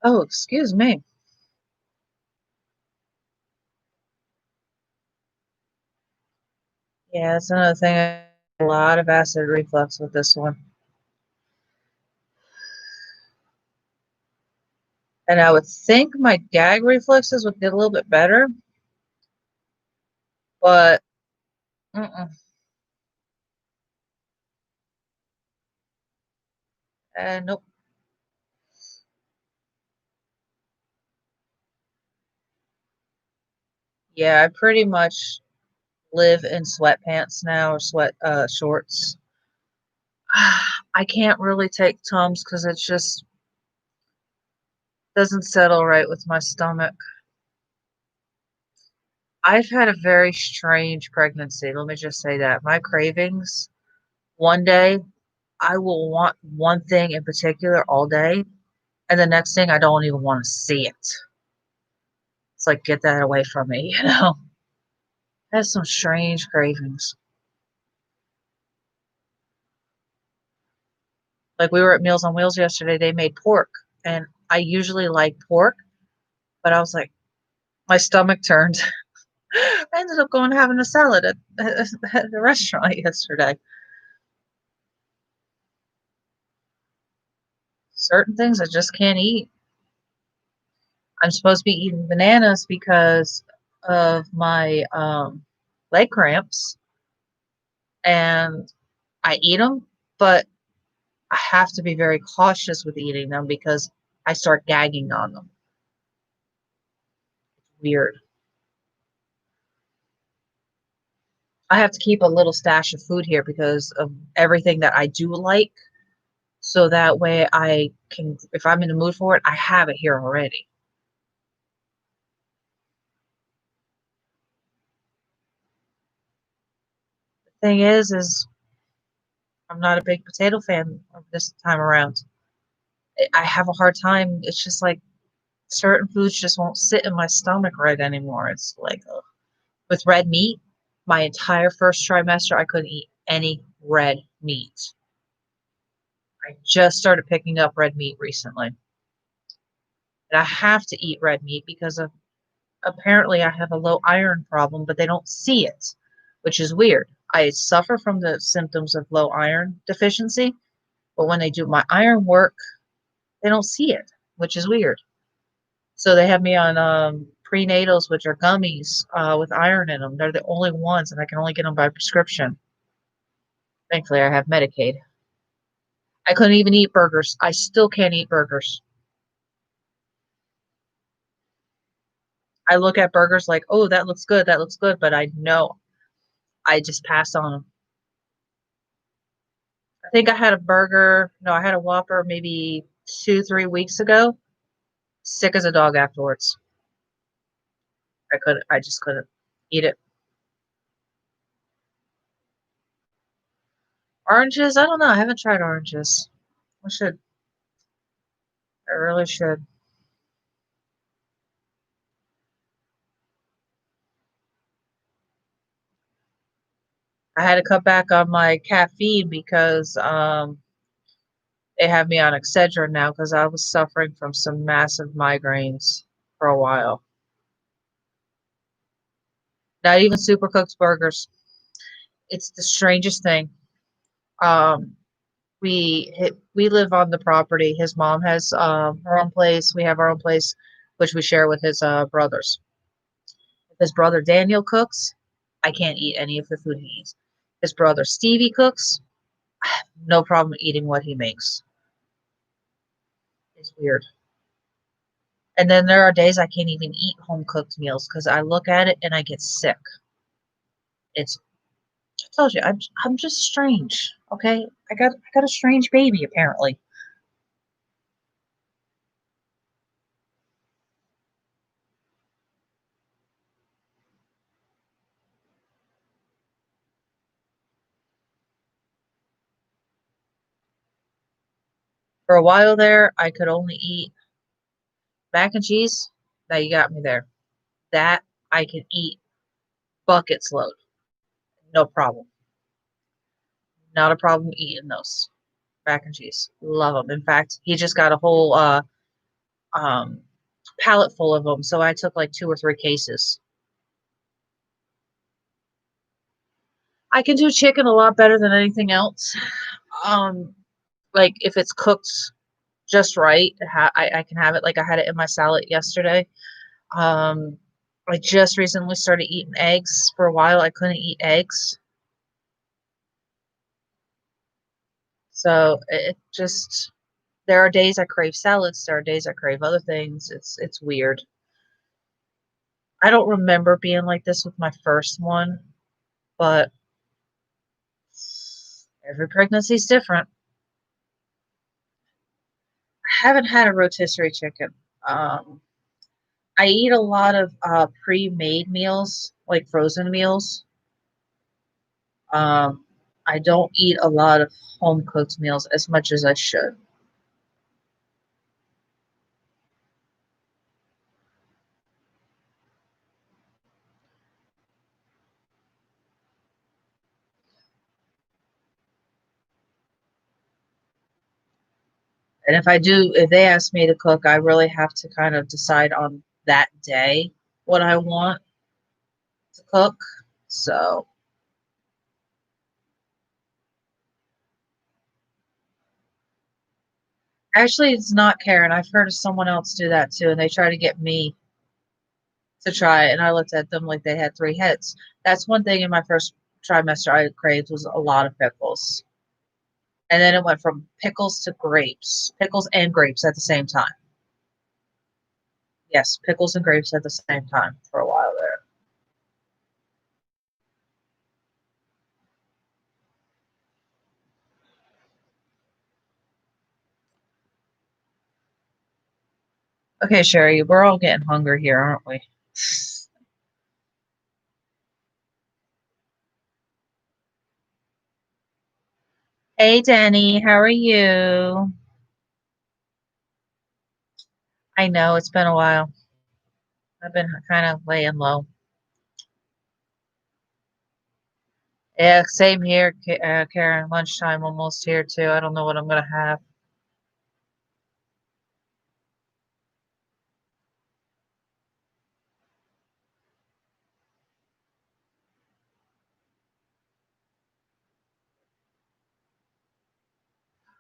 Oh, excuse me. Yeah, that's another thing. A lot of acid reflux with this one. And I would think my gag reflexes would get a little bit better, but mm-mm. Nope. Yeah, I pretty much live in sweatpants now or sweat shorts. I can't really take Tums because it just doesn't settle right with my stomach. I've had a very strange pregnancy. Let me just say that. My cravings, one day I will want one thing in particular all day, and the next thing I don't even want to see it. It's like, get that away from me, you know? I have some strange cravings. Like we were at Meals on Wheels yesterday, they made pork, and I usually like pork, but I was like, my stomach turned. I ended up going and having a salad at the restaurant yesterday. Certain things I just can't eat. I'm supposed to be eating bananas because of my leg cramps, and I eat them, but I have to be very cautious with eating them because I start gagging on them. Weird. I have to keep a little stash of food here because of everything that I do like. So that way I can, if I'm in the mood for it, I have it here already. The thing is I'm not a big potato fan of this time around. I have a hard time. It's just like certain foods just won't sit in my stomach right anymore. It's like ugh. With red meat, my entire first trimester, I couldn't eat any red meat. I just started picking up red meat recently. And I have to eat red meat because of apparently I have a low iron problem, but they don't see it, which is weird. I suffer from the symptoms of low iron deficiency, but when they do my iron work, they don't see it, which is weird. So they have me on prenatals, which are gummies with iron in them. They're the only ones, and I can only get them by prescription. Thankfully, I have Medicaid. I couldn't even eat burgers. I still can't eat burgers. I look at burgers like, oh, that looks good, but I know I just pass on them. I think I had a burger, no, I had a Whopper maybe 2, 3 weeks ago. Sick as a dog afterwards. I just couldn't eat it. Oranges, I don't know. I haven't tried oranges. I should. I really should. I had to cut back on my caffeine because they have me on Excedrin now because I was suffering from some massive migraines for a while. Not even super cooked burgers. It's the strangest thing. Um, we live on the property. His mom has her own place. We have our own place, which we share with his brothers. If his brother Daniel cooks, I can't eat any of the food he eats. His brother Stevie cooks, no problem eating what he makes. It's weird. And then there are days I can't even eat home cooked meals because I look at it and I get sick. It's I told you I'm just strange. Okay, I got a strange baby apparently. For a while there, I could only eat mac and cheese. Now you got me there. That I can eat buckets load, no problem. Not a problem eating those mac and cheese. Love them. In fact, he just got a whole um pallet full of them, so I took like 2 or 3 cases. I can do chicken a lot better than anything else. Um, like if it's cooked just right, I can have it. Like I had it in my salad yesterday. Um, I just recently started eating eggs. For a while, I couldn't eat eggs, so it just there are days I crave salads. There are days I crave other things. It's weird. I don't remember being like this with my first one, but every pregnancy is different. I haven't had a rotisserie chicken. Um, I eat a lot of pre-made meals, like frozen meals. Um, I don't eat a lot of home cooked meals as much as I should. And if I do, if they ask me to cook, I really have to kind of decide on that day what I want to cook. So actually, it's not Karen. I've heard of someone else do that too, and they try to get me to try it, and I looked at them like they had 3 heads. That's one thing in my first trimester I craved was a lot of pickles. And then it went from pickles to grapes, pickles and grapes at the same time. Yes, pickles and grapes at the same time for a while there. Okay, Sherry, we're all getting hungry here, aren't we? Hey, Danny, how are you? I know it's been a while. I've been kind of laying low. Yeah, same here, Karen. Lunchtime almost here too. I don't know what I'm gonna have.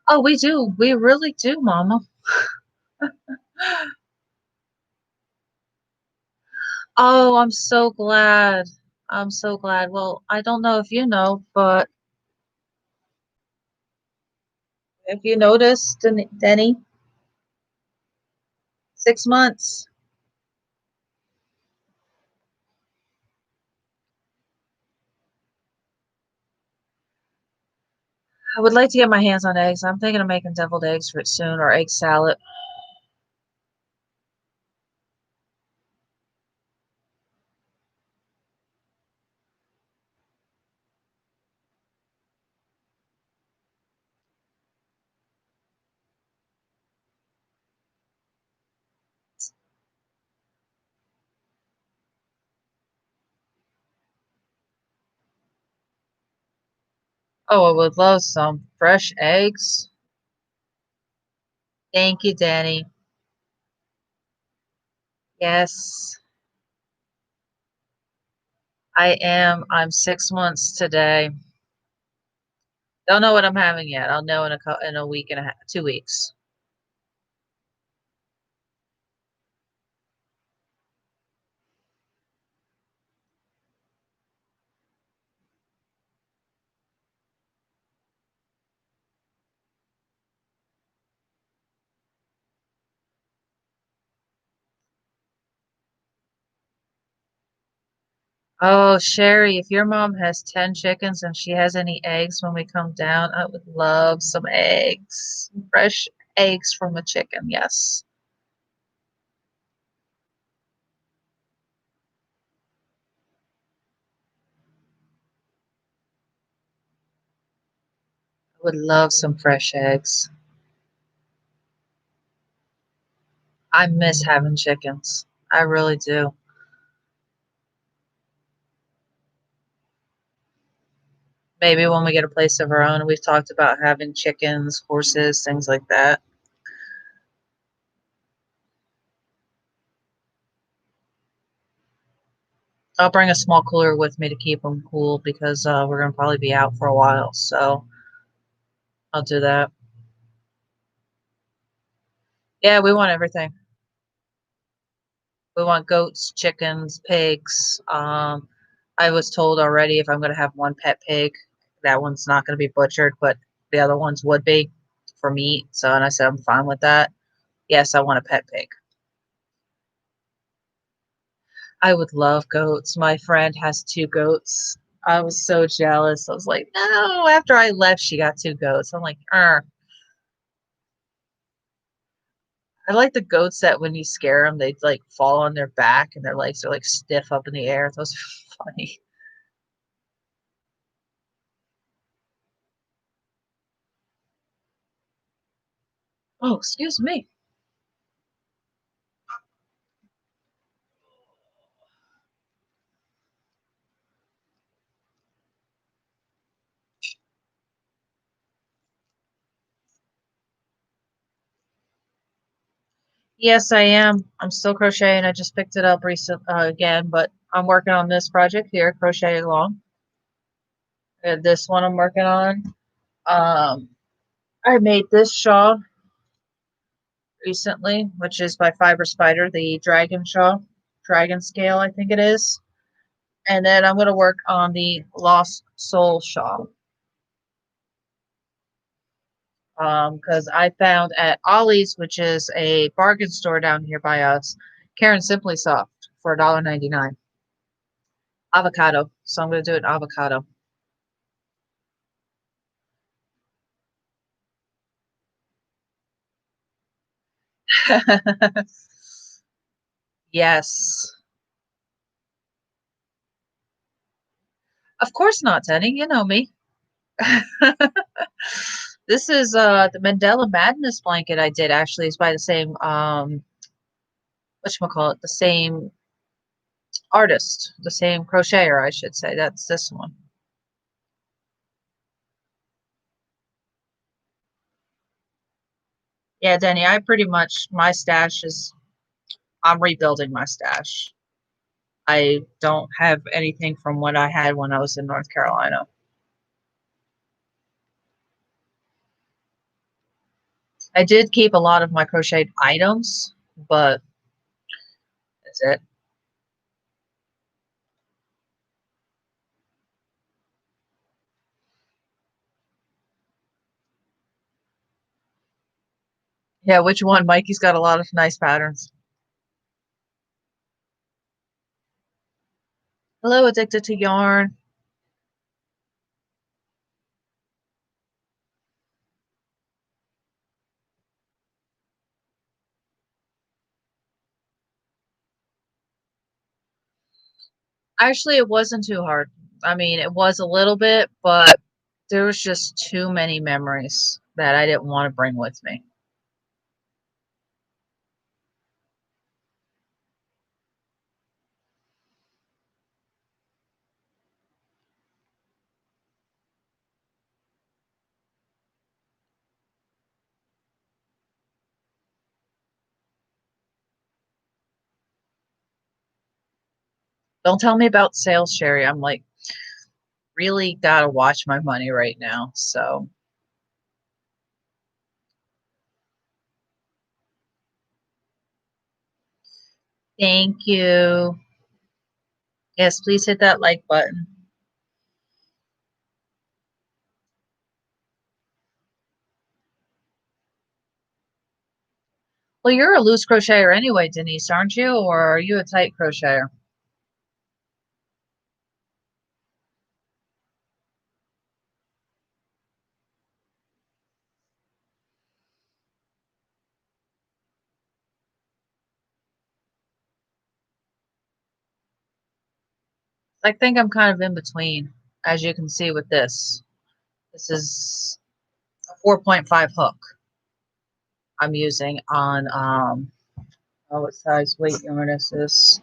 Oh, we do. We really do, Mama. Oh, I'm so glad. I'm so glad. Well, I don't know if you know, but if you noticed, Denny, 6 months. I would like to get my hands on eggs. I'm thinking of making deviled eggs for it soon or egg salad. Oh, I would love some fresh eggs. Thank you, Danny. Yes, I am. I'm 6 months today. Don't know what I'm having yet. I'll know in a week and a half, 2 weeks. Oh, Sherry, if your mom has 10 chickens and she has any eggs when we come down, I would love some eggs. Fresh eggs from a chicken. Yes. I would love some fresh eggs. I miss having chickens. I really do. Maybe when we get a place of our own, we've talked about having chickens, horses, things like that. I'll bring a small cooler with me to keep them cool because we're going to probably be out for a while. So I'll do that. Yeah, we want everything. We want goats, chickens, pigs. I was told already if I'm going to have one pet pig, that one's not going to be butchered, but the other ones would be for meat. So, and I said, I'm fine with that. Yes, I want a pet pig. I would love goats. My friend has two goats. I was so jealous. I was like, no, after I left, she got two goats. I'm like, I like the goats that when you scare them, they like fall on their back and their legs are like stiff up in the air. Those are funny. Oh, excuse me. Yes, I am. I'm still crocheting. I just picked it up recent again, but I'm working on this project here, crochet along. This one I'm working on. Um, I made this shawl recently, which is by Fiber Spider, the dragon shawl, dragon scale, I think it is. And then I'm going to work on the Lost Soul shawl. Because I found at Ollie's, which is a bargain store down here by us, Karen Simply Soft for $1.99. Avocado. So I'm going to do it avocado. Yes. Of course not, Tenny. You know me. This is the Mandela Madness blanket I did actually is by the same whatchamacallit, the same artist, the same crocheter, I should say. That's this one. Yeah, Denny, I pretty much, my stash is, I'm rebuilding my stash. I don't have anything from what I had when I was in North Carolina. I did keep a lot of my crocheted items, but that's it. Yeah, which one? Mikey's got a lot of nice patterns. Hello, addicted to yarn. Actually, it wasn't too hard. I mean, it was a little bit, but there was just too many memories that I didn't want to bring with me. Don't tell me about sales, Sherry. I'm like, really gotta watch my money right now. So thank you. Yes, please hit that like button. Well, you're a loose crocheter anyway, Denise, aren't you? Or are you a tight crocheter? I think I'm kind of in between, as you can see with this. This is a 4.5 hook I'm using on, oh, what size weight yarn is this?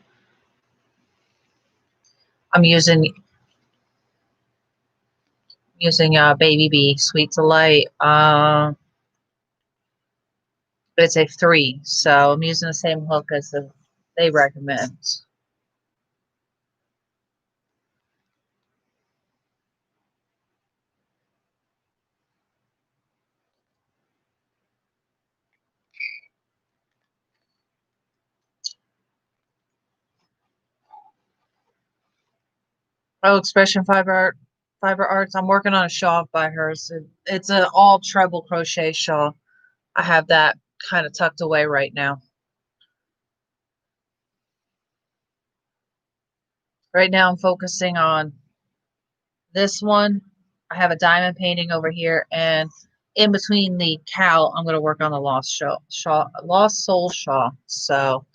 I'm using Baby Bee Sweet Delight. But it's a 3, so I'm using the same hook as they recommend. Oh, Expression Fiber Arts. I'm working on a shawl by hers. It's an all treble crochet shawl. I have that kind of tucked away right now. Right now, I'm focusing on this one. I have a diamond painting over here, and in between the cowl, I'm going to work on the Lost Soul shawl. So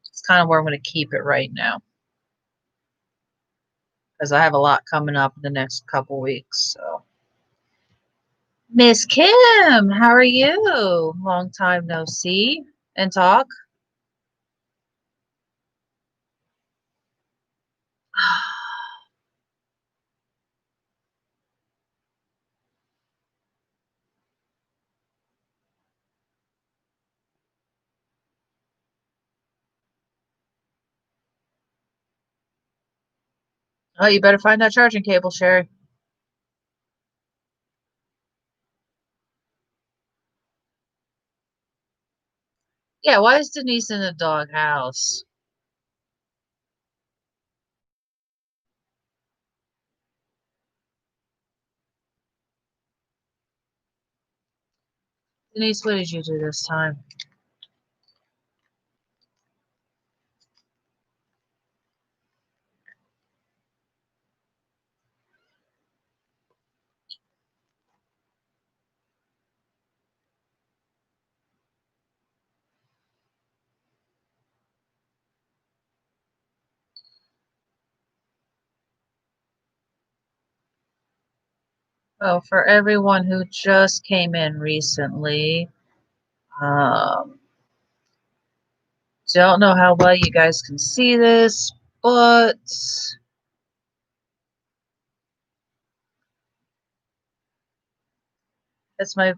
it's kind of where I'm going to keep it right now because I have a lot coming up in the next couple weeks. So, Miss Kim, how are you? Long time no see and talk. Oh, you better find that charging cable, Sherry. Yeah, why is Denise in the doghouse? Denise, what did you do this time? Oh, for everyone who just came in recently, um, Don't know how well you guys can see this, but that's my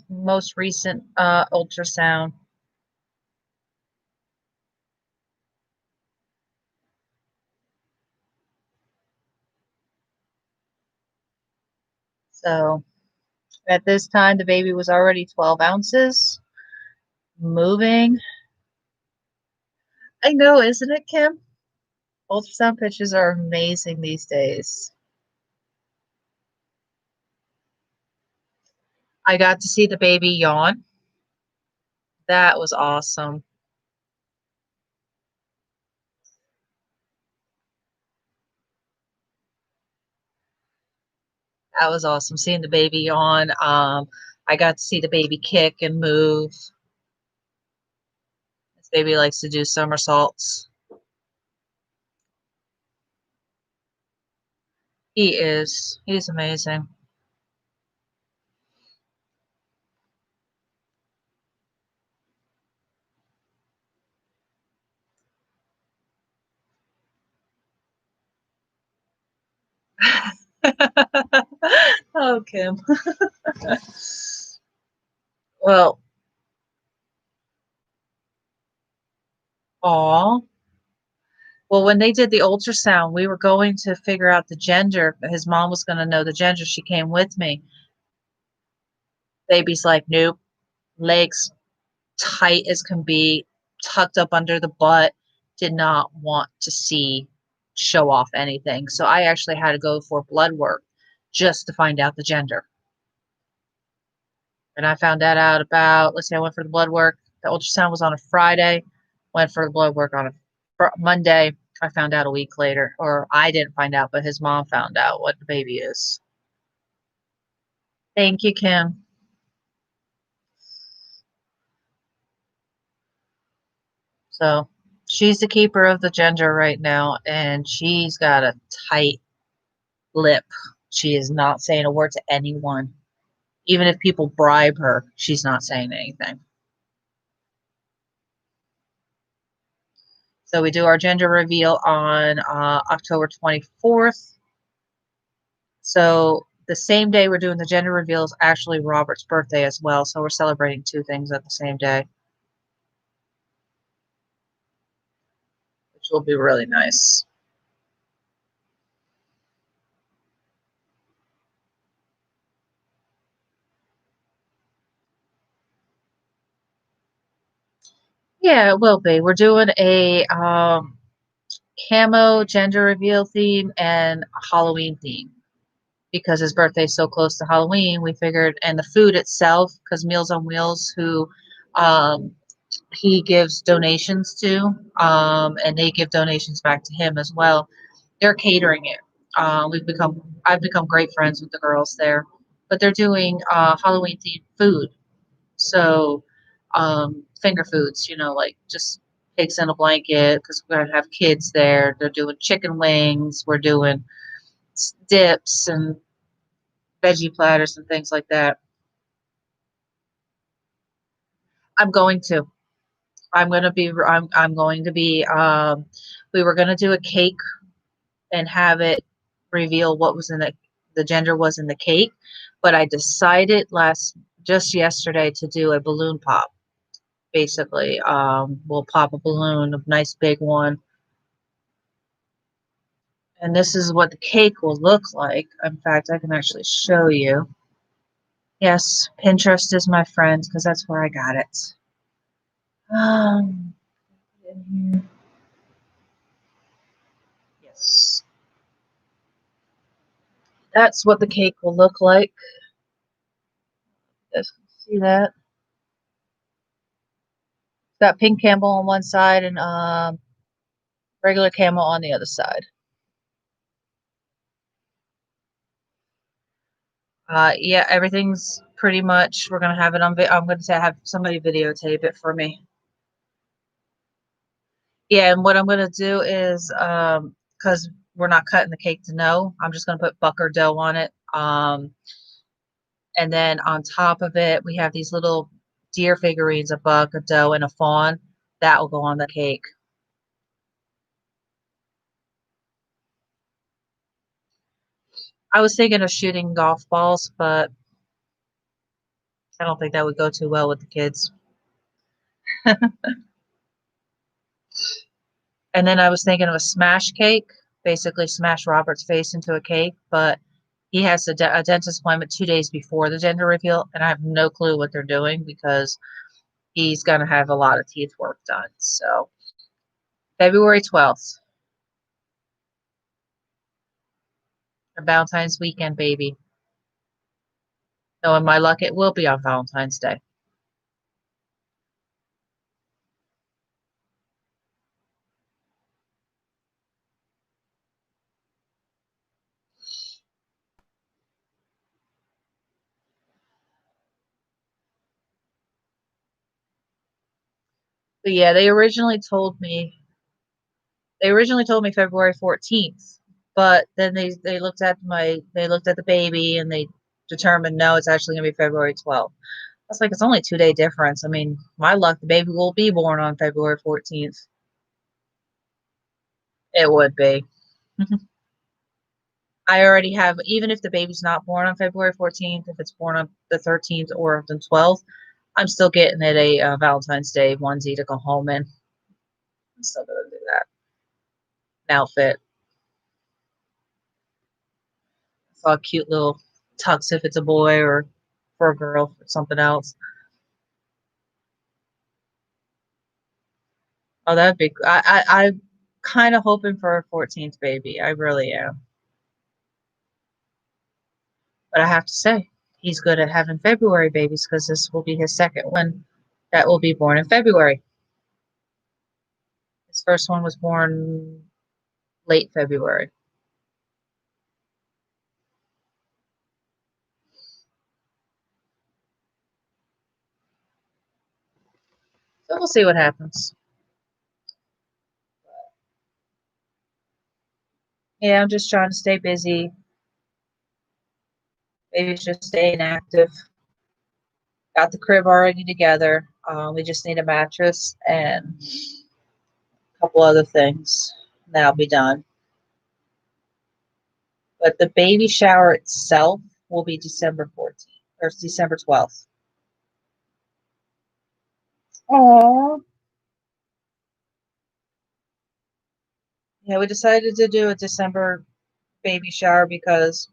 most recent ultrasound. So at this time, the baby was already 12 ounces, moving. I know, isn't it, Kim? Ultrasound pictures are amazing these days. I got to see the baby yawn. That was awesome. That was awesome seeing the baby yawn. I got to see the baby kick and move. This baby likes to do somersaults. He is. He's amazing. Oh, Kim. Well, aw. Well, when they did the ultrasound, we were going to figure out the gender. His mom was going to know the gender. She came with me. Baby's like, nope, legs tight as can be, tucked up under the butt, did not want to show off anything. So I actually had to go for blood work just to find out the gender. And I found that out about, let's see, I went for the blood work. The ultrasound was on a Friday, went for the blood work on a Monday. I found out a week later, or I didn't find out, but his mom found out what the baby is. Thank you, Kim. So she's the keeper of the gender right now, and she's got a tight lip. She is not saying a word to anyone. Even if people bribe her, she's not saying anything. So we do our gender reveal on October 24th. So the same day we're doing the gender reveal is actually Robert's birthday as well. So we're celebrating two things at the same day, which will be really nice. Yeah, it will be. We're doing a camo gender reveal theme and Halloween theme because his birthday's so close to Halloween. We figured, and the food itself, because Meals on Wheels, who um, he gives donations to, and they give donations back to him as well. They're catering it. I've become great friends with the girls there, but they're doing Halloween themed food. So, finger foods, like just pigs in a blanket because we're gonna have kids there. They're doing chicken wings. We're doing dips and veggie platters and things like that. I'm going to. I'm going to be. We were gonna do a cake and have it reveal what was in the gender was in the cake, but I decided just yesterday to do a balloon pop. Basically, we'll pop a balloon, a nice big one, and this is what the cake will look like. In fact, I can actually show you. Yes, Pinterest is my friend because that's where I got it. Um, yes, that's what the cake will look like. You guys can see that. It's got pink Campbell on one side and regular camo on the other side. Yeah, everything's pretty much. We're gonna have it on. I'm gonna say have somebody videotape it for me. Yeah, and what I'm gonna do is, because we're not cutting the cake to know, I'm just gonna put bucker dough on it. And then on top of it, we have these little deer figurines, a buck, a doe, and a fawn. That will go on the cake. I was thinking of shooting golf balls, but I don't think that would go too well with the kids. And then I was thinking of a smash cake, basically smash Robert's face into a cake, but he has a dentist appointment 2 days before the gender reveal, and I have no clue what they're doing because he's going to have a lot of teeth work done. So February 12th, a Valentine's weekend, baby. Knowing my luck, it will be on Valentine's Day. But yeah, they originally told me February 14th, but then they looked at the baby and they determined no, it's actually going to be February 12th. I was like, it's only 2 day difference. I mean, my luck, the baby will be born on February 14th. It would be. I already have, even if the baby's not born on February 14th, if it's born on the 13th or the 12th, I'm still getting it a Valentine's Day onesie to go home in. I'm still going to do that. An outfit. Saw a cute little tux if it's a boy or for a girl or something else. Oh, that'd be. I'm kind of hoping for a 14th baby. I really am. But I have to say, he's good at having February babies because this will be his second one that will be born in February. His first one was born late February. So we'll see what happens. Yeah, I'm just trying to stay busy. Maybe just staying active. Got the crib already together. We just need a mattress and a couple other things. That'll be done. But the baby shower itself will be December 14th or December 12th. Aww. Yeah, we decided to do a December baby shower because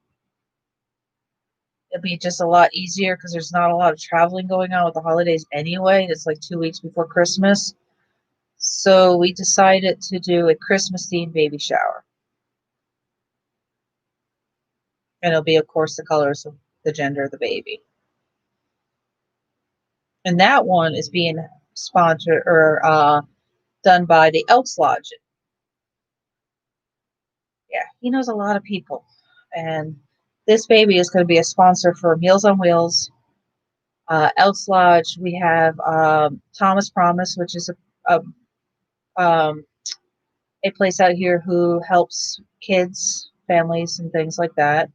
it'll be just a lot easier because there's not a lot of traveling going on with the holidays anyway. It's like 2 weeks before Christmas. So we decided to do a Christmas themed baby shower. And it'll be, of course, the colors of the gender of the baby. And that one is being sponsored or done by the Elks Lodge. Yeah, he knows a lot of people. And this baby is going to be a sponsor for Meals on Wheels, Elks Lodge. We have Thomas Promise, which is um, a place out here who helps kids, families, and things like that.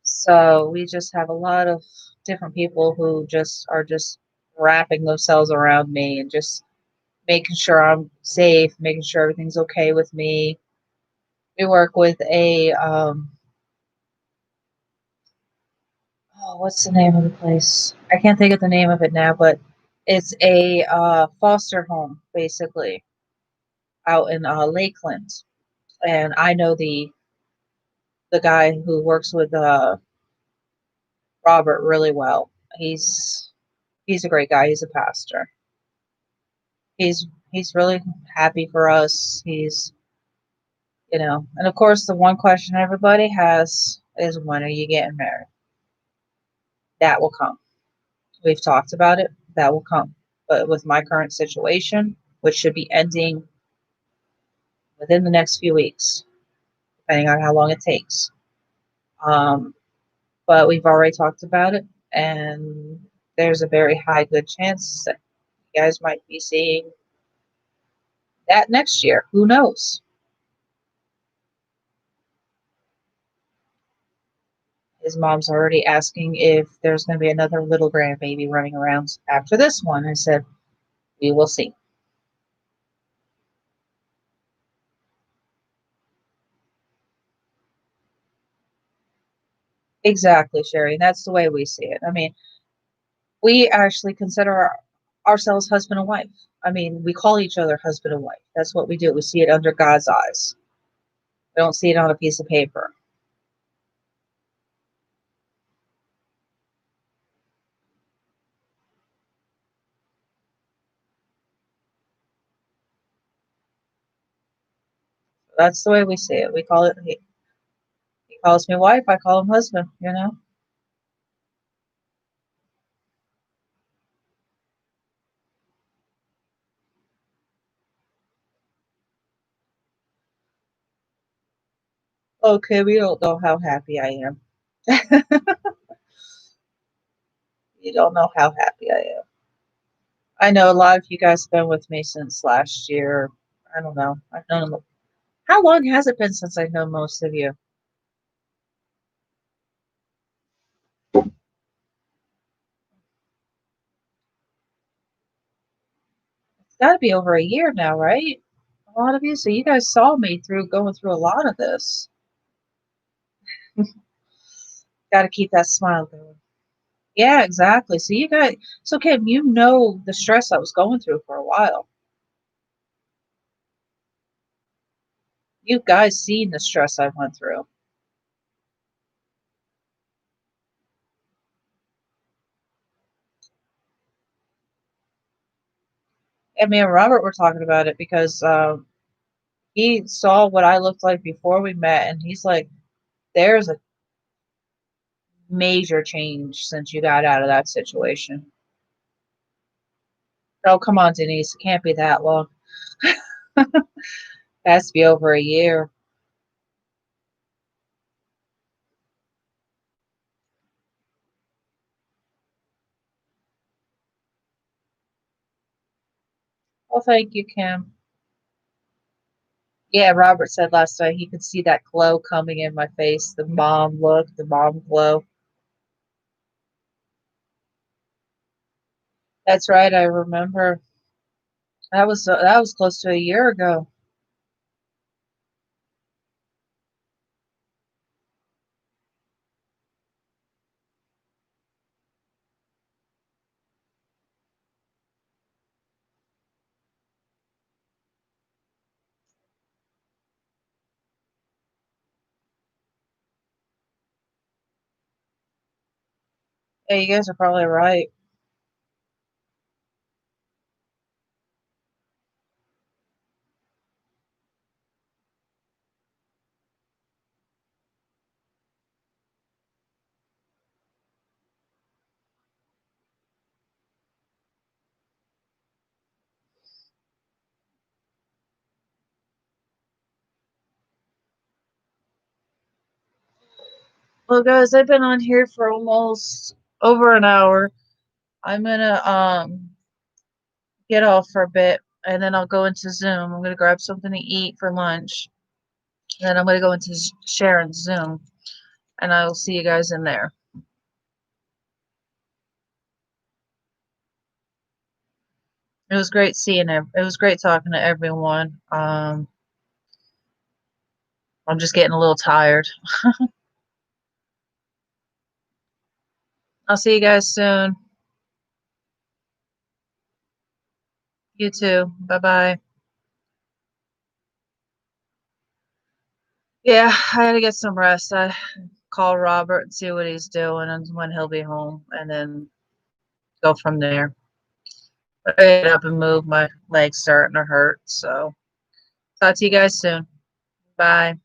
So we just have a lot of different people who just are just wrapping themselves around me and just making sure I'm safe, making sure everything's okay with me. We work with a what's the name of the place? I can't think of the name of it now, but it's a foster home basically out in Lakeland, and I know the guy who works with Robert really well. He's a great guy. He's a pastor. He's really happy for us. And of course, the one question everybody has is when are you getting married? That will come. We've talked about it. That will come. But with my current situation, which should be ending within the next few weeks, depending on how long it takes. Um, but we've already talked about it, and there's a very high good chance that you guys might be seeing that next year. Who knows? His mom's already asking if there's going to be another little grandbaby running around after this one. I said, we will see. Exactly, Sherry. And that's the way we see it. I mean, we actually consider ourselves husband and wife. I mean, we call each other husband and wife. That's what we do. We see it under God's eyes. We don't see it on a piece of paper. That's the way we see it. We call it, he calls me wife, I call him husband, you know? Okay, we don't know how happy I am. You don't know how happy I am. I know a lot of you guys have been with me since last year. I don't know. I've known them. How long has it been since I've known most of you? It's got to be over a year now, right? A lot of you. So you guys saw me through going through a lot of this. Got to keep that smile going. Yeah, exactly. So you guys, so Kim, you know the stress I was going through for a while. You guys seen the stress I went through. And me and Robert were talking about it because he saw what I looked like before we met, and he's like, "There's a major change since you got out of that situation." Oh, come on, Denise, it can't be that long. It has to be over a year. Well, thank you, Kim. Yeah, Robert said last night he could see that glow coming in my face, the mom look, the mom glow. That's right, I remember. That was close to a year ago. Yeah, you guys are probably right. Well, guys, I've been on here for almost over an hour. I'm gonna get off for a bit, and then I'll go into Zoom. I'm gonna grab something to eat for lunch, and then I'm gonna go into Sharon's Zoom, and I will see you guys in there. It was great seeing it was great talking to everyone. I'm just getting a little tired. I'll see you guys soon. You too. Bye bye. Yeah, I gotta get some rest. I call Robert and see what he's doing and when he'll be home, and then go from there. I get up and move. My legs starting to hurt. So talk to you guys soon. Bye.